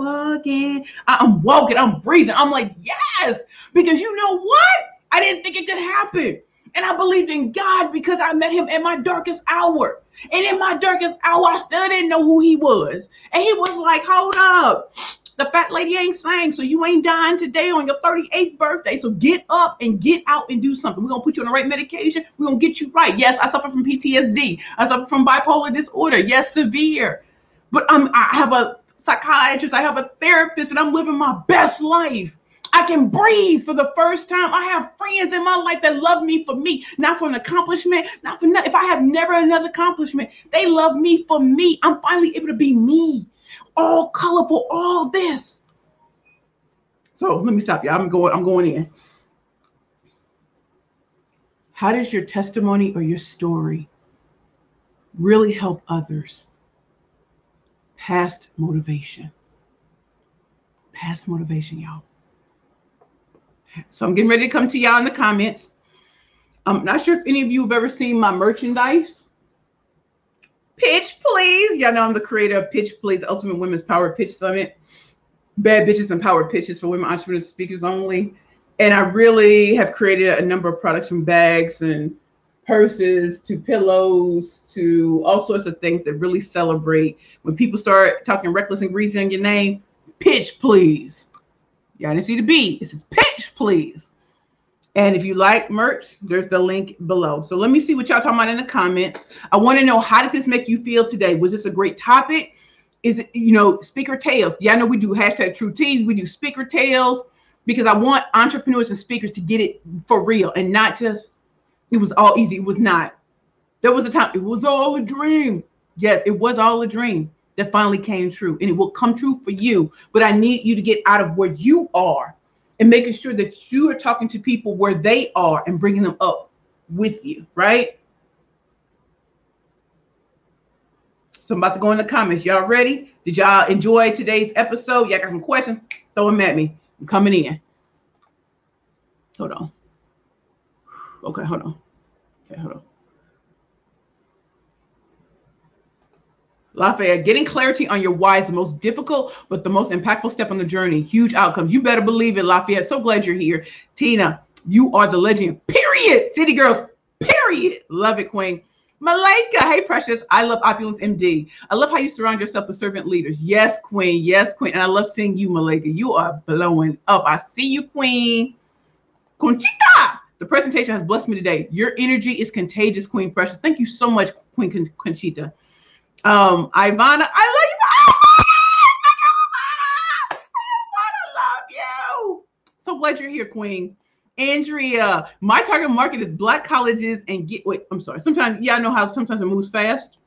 breathing. I'm like, yes, because you know what? I didn't think it could happen. And I believed in God because I met him in my darkest hour. And in my darkest hour, I still didn't know who he was. And he was like, hold up. The fat lady ain't sang, so you ain't dying today on your 38th birthday. So get up and get out and do something. We're going to put you on the right medication. We're going to get you right. Yes, I suffer from PTSD. I suffer from bipolar disorder. Yes, severe. But I have a psychiatrist. I have a therapist, and I'm living my best life. I can breathe for the first time. I have friends in my life that love me for me, not for an accomplishment, not for nothing. If I have never another accomplishment, they love me for me. I'm finally able to be me. All colorful, all this. So let me stop you. I'm going in. How does your testimony or your story really help others? Past motivation. Past motivation, y'all. So I'm getting ready to come to y'all in the comments. I'm not sure if any of you have ever seen my merchandise. Pitch Please. Y'all know I'm the creator of Pitch Please, the Ultimate Women's Power Pitch Summit. Bad bitches and power pitches for women entrepreneurs, speakers only. And I really have created a number of products, from bags and purses to pillows to all sorts of things that really celebrate. When people start talking reckless and greasy on your name, Pitch Please. Y'all didn't see the B. It says Pitch Please. And if you like merch, there's the link below. So let me see what y'all talking about in the comments. I want to know, how did this make you feel today? Was this a great topic? Is it, speaker tales? Yeah, I know we do hashtag True Tea. We do speaker tales because I want entrepreneurs and speakers to get it for real and not just, it was all easy. It was not. There was a time, it was all a dream. Yes, it was all a dream that finally came true, and it will come true for you. But I need you to get out of where you are and making sure that you are talking to people where they are and bringing them up with you, right? So I'm about to go in the comments. Y'all ready? Did y'all enjoy today's episode? Y'all got some questions? Throw them at me. I'm coming in. Hold on. Okay, hold on. Okay, hold on. Lafayette, getting clarity on your why is the most difficult, but the most impactful step on the journey. Huge outcomes. You better believe it, Lafayette. So glad you're here. Tina, you are the legend. Period. City girls. Period. Love it, Queen. Malika, hey, precious. I love Opulence MD. I love how you surround yourself with servant leaders. Yes, Queen. Yes, Queen. And I love seeing you, Malika. You are blowing up. I see you, Queen. Conchita, the presentation has blessed me today. Your energy is contagious, Queen Precious. Thank you so much, Queen Conchita. Ivana, I love you. I love you. So glad you're here, Queen. Andrea, my target market is Black colleges and sometimes, yeah, I know how sometimes it moves fast.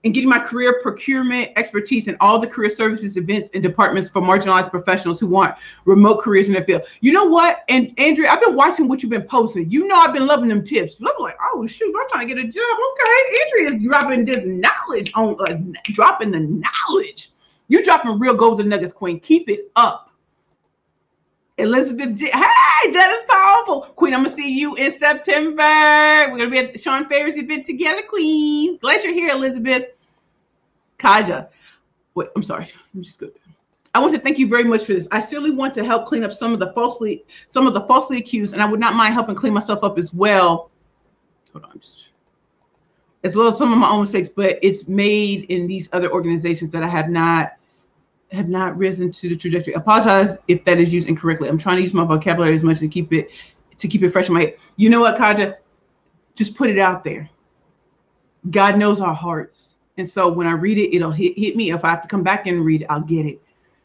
And getting my career procurement expertise in all the career services, events, and departments for marginalized professionals who want remote careers in their field. You know what? And Andrea, I've been watching what you've been posting. You know, I've been loving them tips. I'm like, oh, shoot, I'm trying to get a job. Okay, Andrea is dropping this knowledge on, dropping the knowledge. You're dropping real golden nuggets, Queen. Keep it up. Elizabeth G. Hey, that is powerful. Queen, I'm going to see you in September. We're going to be at the Sean Ferris event together, Queen. Glad you're here, Elizabeth. Kaja. Wait, I'm sorry. I'm just good. I want to thank you very much for this. I certainly want to help clean up some of the falsely accused, and I would not mind helping clean myself up as well. Hold on, as well as some of my own mistakes, but it's made in these other organizations that I have not risen to the trajectory. Apologize if that is used incorrectly. I'm trying to use my vocabulary as much to keep it fresh in my head. You know what, Kaja? Just put it out there. God knows our hearts. And so when I read it, it'll hit me. If I have to come back and read it, I'll get it.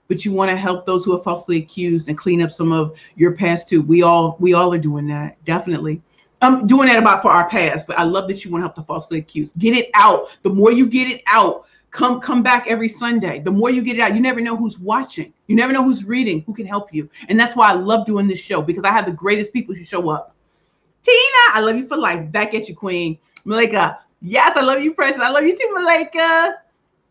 But you want to help those who are falsely accused and clean up some of your past too. We all are doing that, definitely. I'm doing that about for our past, but I love that you want to help the falsely accused. Get it out. The more you get it out, come back every Sunday. The more you get it out, you never know who's watching. You never know who's reading, who can help you. And that's why I love doing this show, because I have the greatest people who show up. Tina, I love you for life. Back at you, Queen. Malika, yes, I love you, Precious. I love you too, Malika.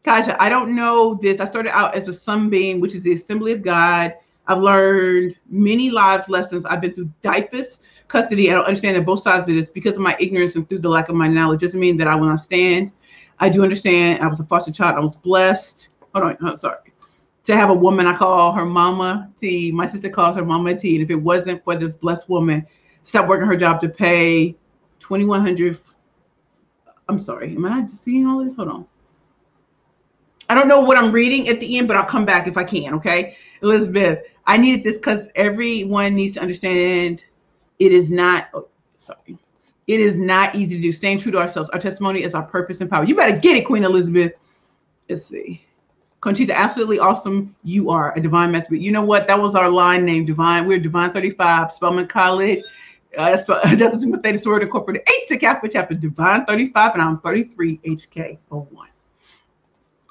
Kasha, I don't know this. I started out as a Sunbeam, which is the Assembly of God. I've learned many life lessons. I've been through DYFS, custody. I don't understand that both sides of this because of my ignorance and through the lack of my knowledge. Doesn't mean that I will not stand. I do understand. I was a foster child. I was blessed. Hold on. Sorry. To have a woman, I call her Mama T. My sister calls her Mama T. And if it wasn't for this blessed woman, stop working her job to pay $2,100. I'm sorry. Am I not seeing all this? Hold on. I don't know what I'm reading at the end, but I'll come back if I can. Okay. Elizabeth, I needed this because everyone needs to understand it is not, it is not easy to do. Staying true to ourselves. Our testimony is our purpose and power. You better get it, Queen Elizabeth. Let's see. Conchita, absolutely awesome. You are a divine messenger. You know what? That was our line name, Divine. We're Divine 35, Spelman College. Delta Sigma Theta Sorority Incorporated, 8 to Kappa Chapter, Divine 35, and I'm 33 HK01.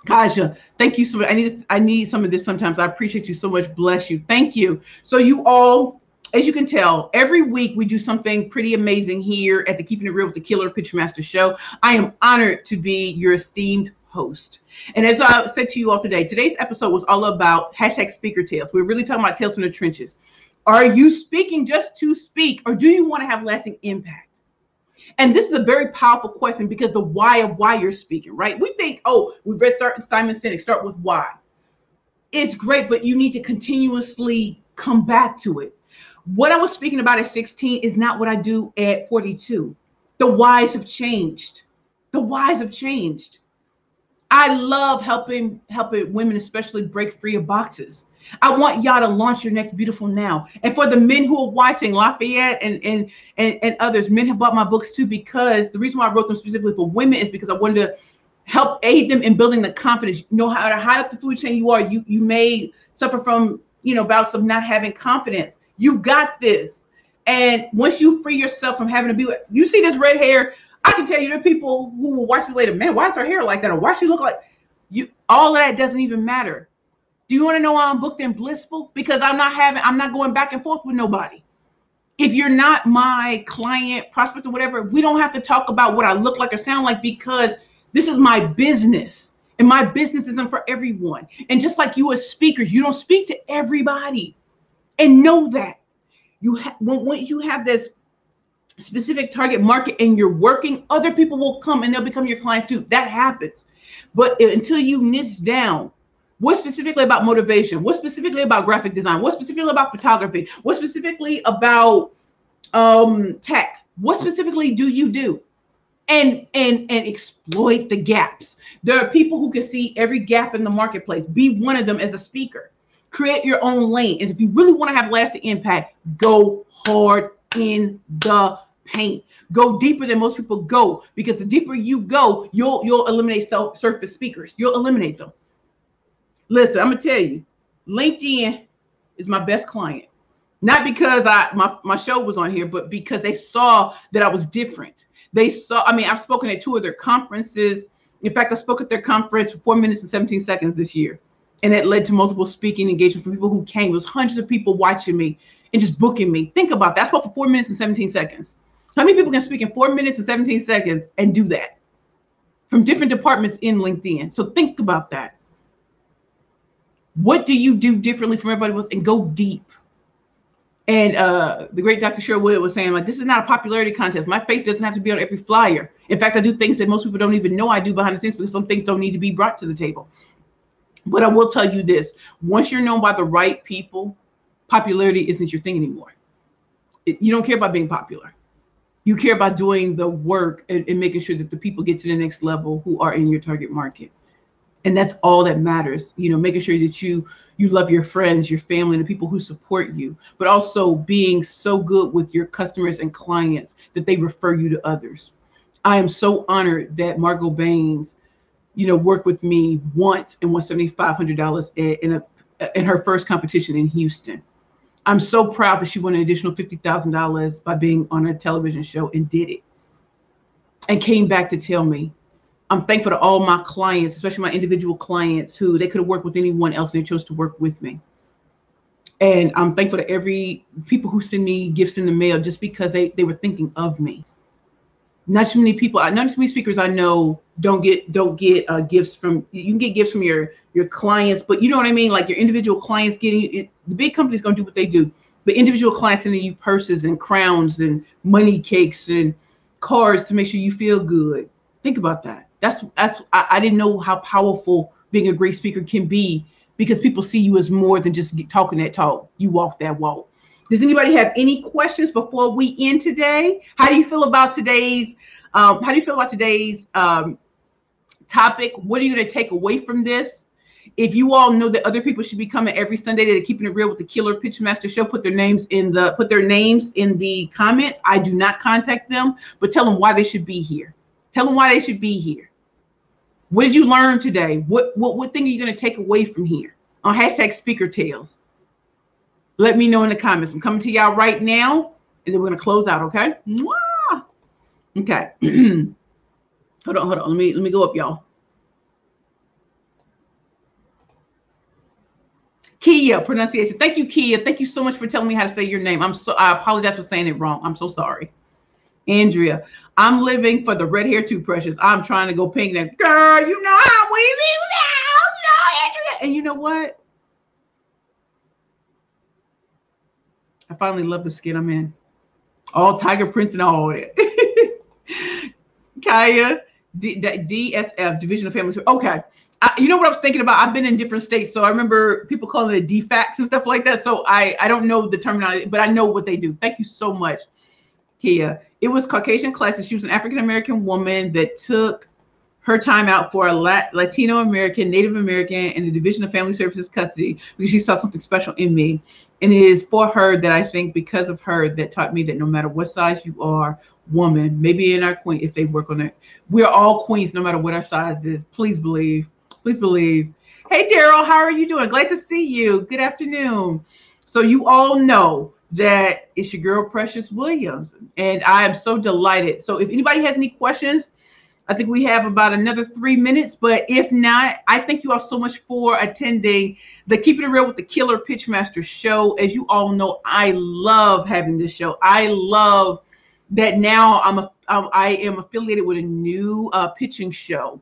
Kaja, thank you so much. I need some of this sometimes. I appreciate you so much. Bless you. Thank you. So you all, as you can tell, every week we do something pretty amazing here at the Keeping It Real with the Killer Picture Master show. I am honored to be your esteemed host. And as I said to you all today, today's episode was all about #speaker tales. We're really talking about tales from the trenches. Are you speaking just to speak, or do you want to have lasting impact? And this is a very powerful question, because the why of why you're speaking, right? We think, oh, we've read Simon Sinek, start with why. It's great, but you need to continuously come back to it. What I was speaking about at 16 is not what I do at 42. The whys have changed. The whys have changed. I love helping women, especially, break free of boxes. I want y'all to launch your next beautiful now. And for the men who are watching, Lafayette and others, men have bought my books too, because the reason why I wrote them specifically for women is because I wanted to help aid them in building the confidence. You know, how high up the food chain you are, you may suffer from, bouts of not having confidence. You got this. And once you free yourself from having to be, you see this red hair, I can tell you there are people who will watch this later, man, why is her hair like that? Or why she look like you? All of that doesn't even matter. Do you want to know why I'm booked and blissful? Because I'm not going back and forth with nobody. If you're not my client, prospect, or whatever, we don't have to talk about what I look like or sound like, because this is my business, and my business isn't for everyone. And just like you as speakers, you don't speak to everybody, and know that when you have this specific target market and you're working, other people will come and they'll become your clients too. That happens. But until you niche down, what specifically about motivation? What specifically about graphic design? What specifically about photography? What specifically about tech? What specifically do you do? And exploit the gaps. There are people who can see every gap in the marketplace. Be one of them as a speaker. Create your own lane. And if you really want to have lasting impact, go hard in the paint. Go deeper than most people go, because the deeper you go, you'll eliminate surface speakers. You'll eliminate them. Listen, I'm gonna tell you, LinkedIn is my best client. Not because my show was on here, but because they saw that I was different. They saw, I've spoken at 2 of their conferences. In fact, I spoke at their conference for 4 minutes and 17 seconds this year. And it led to multiple speaking engagements from people who came. It was hundreds of people watching me and just booking me. Think about that. I spoke for 4 minutes and 17 seconds. How many people can speak in 4 minutes and 17 seconds and do that? From different departments in LinkedIn. So think about that. What do you do differently from everybody else? And go deep. And the great Dr. Sherwood was saying, like, this is not a popularity contest. My face doesn't have to be on every flyer. In fact, I do things that most people don't even know I do behind the scenes, because some things don't need to be brought to the table. But I will tell you this. Once you're known by the right people, popularity isn't your thing anymore. You don't care about being popular. You care about doing the work and making sure that the people get to the next level who are in your target market. And that's all that matters, making sure that you love your friends, your family, and the people who support you, but also being so good with your customers and clients that they refer you to others. I am so honored that Margot Baines, worked with me once and won $7,500 in her first competition in Houston. I'm so proud that she won an additional $50,000 by being on a television show and did it. And came back to tell me. I'm thankful to all my clients, especially my individual clients, who they could have worked with anyone else and they chose to work with me. And I'm thankful to every people who send me gifts in the mail just because they were thinking of me. Not too many people, not too many speakers I know don't get gifts from. You can get gifts from your clients, but you know what I mean. Like your individual clients getting it. The big company's gonna do what they do, but individual clients sending you purses and crowns and money cakes and cards to make sure you feel good. Think about that. I didn't know how powerful being a great speaker can be, because people see you as more than just talking that talk. You walk that walk. Does anybody have any questions before we end today? How do you feel about today's topic? What are you going to take away from this? If you all know that other people should be coming every Sunday to Keeping It Real with the Killer Pitchmaster Show, put their names in the comments. I do not contact them, but tell them why they should be here. Tell them why they should be here. What did you learn today? What thing are you going to take away from here? On hashtag Speaker Tales. Let me know in the comments. I'm coming to y'all right now, and then we're going to close out, okay? Mwah! Okay. Hold on. Let me go up, y'all. Kia, pronunciation. Thank you, Kia. Thank you so much for telling me how to say your name. I apologize for saying it wrong. I'm so sorry. Andrea, I'm living for the red hair too, precious. I'm trying to go pink that. Girl, you know how we do now. Andrea. And you know what? I finally love the skin I'm in. All tiger prints and all that. Kaya, DSF, Division of Family. Okay. You know what I was thinking about? I've been in different states, so I remember people calling it DFACs and stuff like that. So I don't know the terminology, but I know what they do. Thank you so much, Kia. It was Caucasian classes. She was an African-American woman that took her time out for a Latino American, Native American, and the Division of Family Services custody because she saw something special in me. And it is for her that I think, because of her, that taught me that no matter what size you are, woman, maybe in our queen, if they work on it, we're all queens no matter what our size is. Please believe. Please believe. Hey, Daryl, how are you doing? Glad to see you. Good afternoon. So you all know that it's your girl, Precious Williams, and I am so delighted. So if anybody has any questions, I think we have about another 3 minutes, but if not, I thank you all so much for attending the Keeping It Real with the Killer Pitchmaster show. As you all know, I love having this show. I love that now I am affiliated with a new pitching show.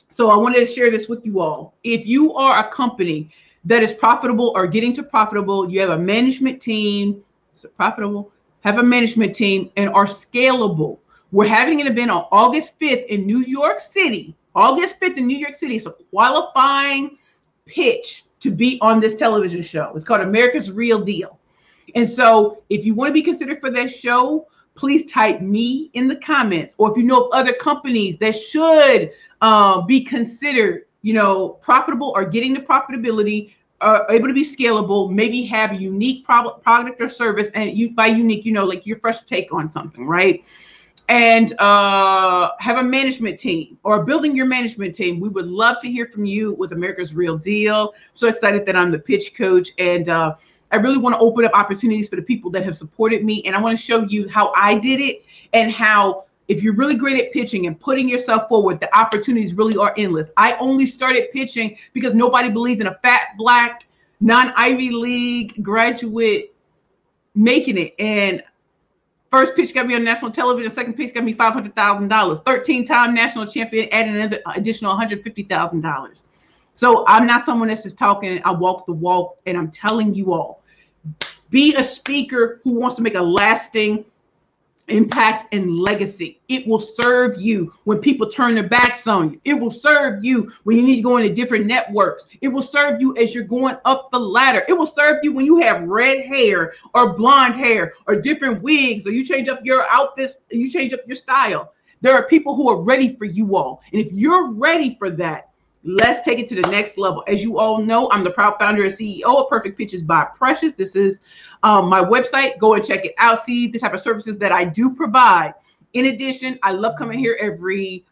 So I wanted to share this with you all. If you are a company that is profitable or getting to profitable, you have a management team, is it profitable? Have a management team and are scalable. We're having an event on August 5th in New York City. August 5th in New York City. It's a qualifying pitch to be on this television show. It's called America's Real Deal. And so if you want to be considered for that show, please type me in the comments. Or if you know of other companies that should be considered, profitable or getting to profitability, able to be scalable, maybe have a unique product or service, and by unique, like your fresh take on something, right? And have a management team or building your management team. We would love to hear from you with America's Real Deal. I'm so excited that I'm the pitch coach, and I really want to open up opportunities for the people that have supported me. And I want to show you how I did it, and how if you're really great at pitching and putting yourself forward, the opportunities really are endless. I only started pitching because nobody believed in a fat, black, non-Ivy League graduate making it. And first pitch got me on national television. Second pitch got me $500,000. 13-time national champion, adding an additional $150,000. So I'm not someone that's just talking. I walk the walk, and I'm telling you all, be a speaker who wants to make a lasting impact and legacy. It will serve you when people turn their backs on you. It will serve you when you need to go into different networks. It will serve you as you're going up the ladder. It will serve you when you have red hair or blonde hair or different wigs, or you change up your outfits, you change up your style. There are people who are ready for you all. And if you're ready for that, let's take it to the next level. As you all know, I'm the proud founder and CEO of Perfect Pitches by Precious. This is my website. Go and check it out. See the type of services that I do provide. In addition, I love coming here every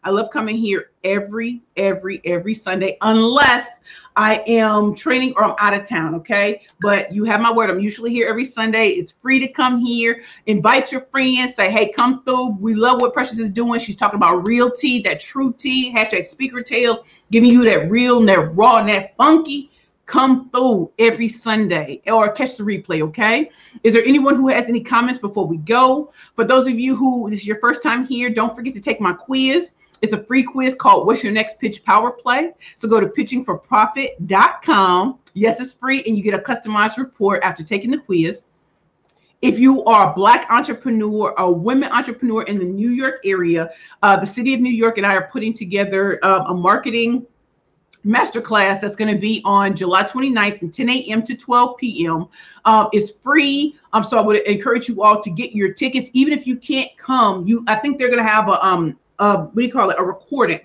Sunday, unless I am training or I'm out of town. Okay. But you have my word. I'm usually here every Sunday. It's free to come here. Invite your friends. Say, hey, come through. We love what Precious is doing. She's talking about real tea, that true tea, hashtag speaker tales, giving you that real and that raw and that funky. Come through every Sunday or catch the replay, okay? Is there anyone who has any comments before we go? For those of you who this is your first time here, don't forget to take my quiz. It's a free quiz called What's Your Next Pitch Power Play? So go to pitchingforprofit.com. Yes, it's free, and you get a customized report after taking the quiz. If you are a Black entrepreneur, a women entrepreneur in the New York area, the city of New York and I are putting together a marketing masterclass that's going to be on July 29th from 10 a.m. to 12 p.m. It's free. So I would encourage you all to get your tickets. Even if you can't come, I think they're going to have a what do you call it? A recording,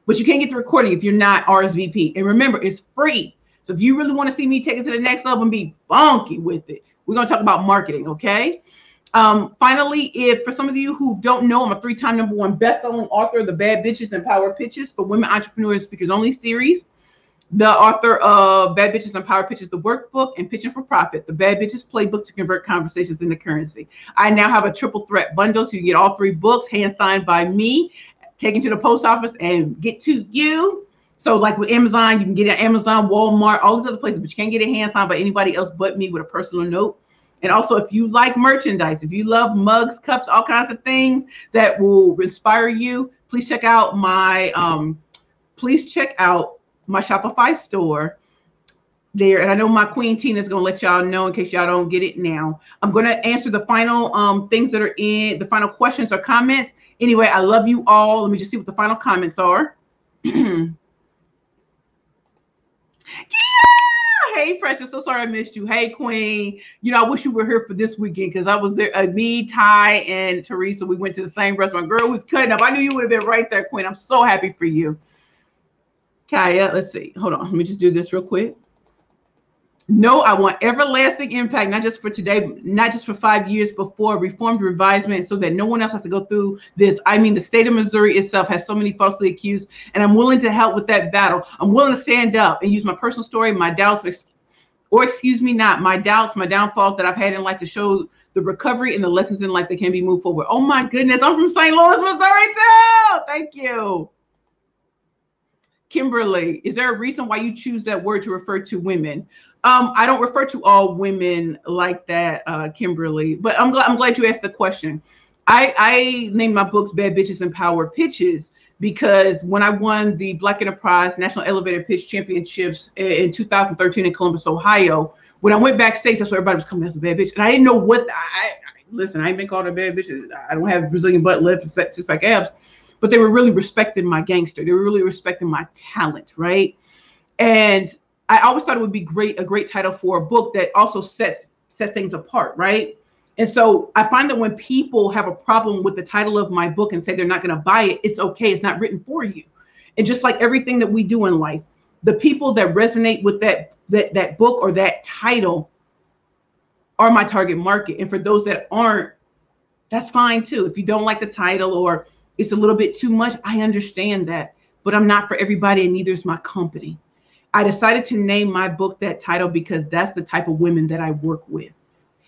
but you can't get the recording if you're not RSVP. And remember, it's free. So if you really want to see me take it to the next level and be bonky with it, we're going to talk about marketing. Okay. Finally, if for some of you who don't know, I'm a 3-time #1 best-selling author of the Bad Bitches and Power Pitches for Women Entrepreneurs Speakers Only series, the author of Bad Bitches and Power Pitches, the workbook, and Pitching for Profit, the Bad Bitches playbook to convert conversations into currency. I now have a triple threat bundle, so you get all 3 books, hand signed by me, taken to the post office and get to you. So like with Amazon, you can get it at Amazon, Walmart, all these other places, but you can't get it hand signed by anybody else but me with a personal note. And also, if you like merchandise, if you love mugs, cups, all kinds of things that will inspire you, please check out my Shopify store there. And I know my Queen Tina is going to let y'all know in case y'all don't get it now. I'm going to answer the final things that are in the final questions or comments. Anyway, I love you all. Let me just see what the final comments are. Hey, Precious, so sorry I missed you. Hey, Queen. You know, I wish you were here for this weekend because I was there. Me, Ty, and Teresa, we went to the same restaurant. Girl who's cutting up. I knew you would have been right there, Queen. I'm so happy for you. Kaya, let's see. Hold on. Let me just do this real quick. No, I want everlasting impact, not just for today, not just for 5 years before reformed revisement so that no one else has to go through this. I mean, the state of Missouri itself has so many falsely accused, and I'm willing to help with that battle. I'm willing to stand up and use my personal story, my doubts, my doubts, my downfalls that I've had in life to show the recovery and the lessons in life that can be moved forward. Oh my goodness, I'm from St. Louis, Missouri too. Thank you. Kimberly, is there a reason why you choose that word to refer to women? I don't refer to all women like that, Kimberly, but I'm glad you asked the question. I named my books Bad Bitches and Power Pitches because when I won the Black Enterprise National Elevator Pitch Championships in 2013 in Columbus, Ohio, when I went backstage, that's where everybody was coming as a bad bitch. And I didn't know what, listen, I ain't been called a bad bitch. I don't have Brazilian butt lift and six-pack abs, but they were really respecting my gangster. They were really respecting my talent, right? And I always thought it would be a great title for a book that also sets things apart, right? And so I find that when people have a problem with the title of my book and say they're not going to buy it, it's okay. It's not written for you. And just like everything that we do in life, the people that resonate with that book or that title are my target market. And for those that aren't, that's fine too. If you don't like the title or it's a little bit too much, I understand that. But I'm not for everybody, and neither is my company. I decided to name my book that title because that's the type of women that I work with.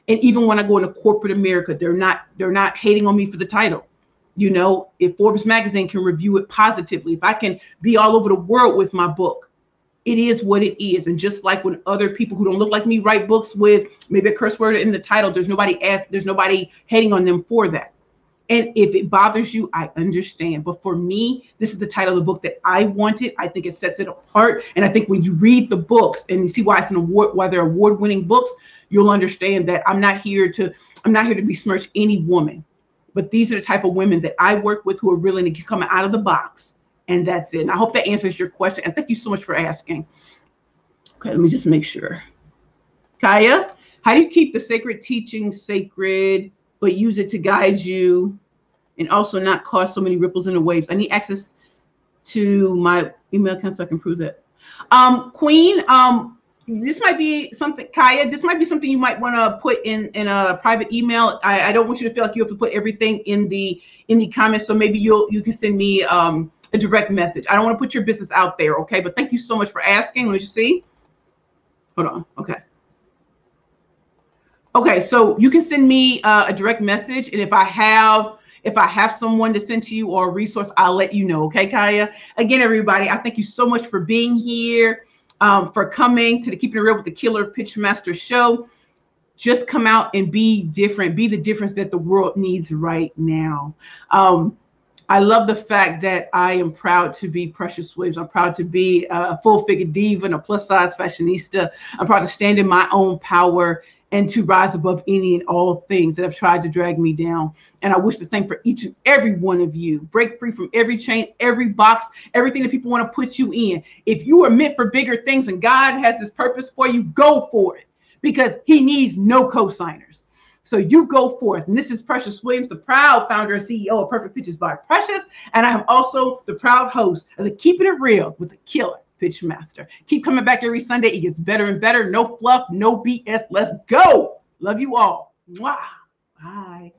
And even when I go into corporate America, they're not hating on me for the title. You know, if Forbes magazine can review it positively, if I can be all over the world with my book, it is what it is. And just like when other people who don't look like me write books with maybe a curse word in the title, there's nobody hating on them for that. And if it bothers you, I understand. But for me, this is the title of the book that I wanted. I think it sets it apart. And I think when you read the books and you see why it's why they're award-winning books, you'll understand that I'm not here to besmirch any woman. But these are the type of women that I work with who are willing to come out of the box. And that's it. And I hope that answers your question. And thank you so much for asking. Okay, let me just make sure. Kaya, how do you keep the sacred teaching sacred, but use it to guide you and also not cause so many ripples in the waves? I need access to my email account so I can prove that. Queen, this might be something, Kaya, this might be something you might want to put in a private email. I don't want you to feel like you have to put everything in the comments. So maybe you can send me a direct message. I don't want to put your business out there, okay? But thank you so much for asking. Let me just see. Hold on. Okay. Okay, so you can send me a direct message, and if I have someone to send to you or a resource, I'll let you know. Okay, Kaya. Again, everybody, I thank you so much for being here, for coming to the Keeping It Real with the Killer Pitch Master show. Just come out and be different. Be the difference that the world needs right now. I love the fact that I am proud to be Precious Williams. I'm proud to be a full-figure diva and a plus-size fashionista. I'm proud to stand in my own power and to rise above any and all things that have tried to drag me down. And I wish the same for each and every one of you. Break free from every chain, every box, everything that people want to put you in. If you are meant for bigger things and God has this purpose for you, go for it, because he needs no co-signers. So you go forth. And this is Precious Williams, the proud founder and CEO of Perfect Pitches by Precious. And I am also the proud host of the Keeping It Real with the Killer Pitch Master. Keep coming back every Sunday. It gets better and better. No fluff, no BS. Let's go. Love you all. Mwah. Bye.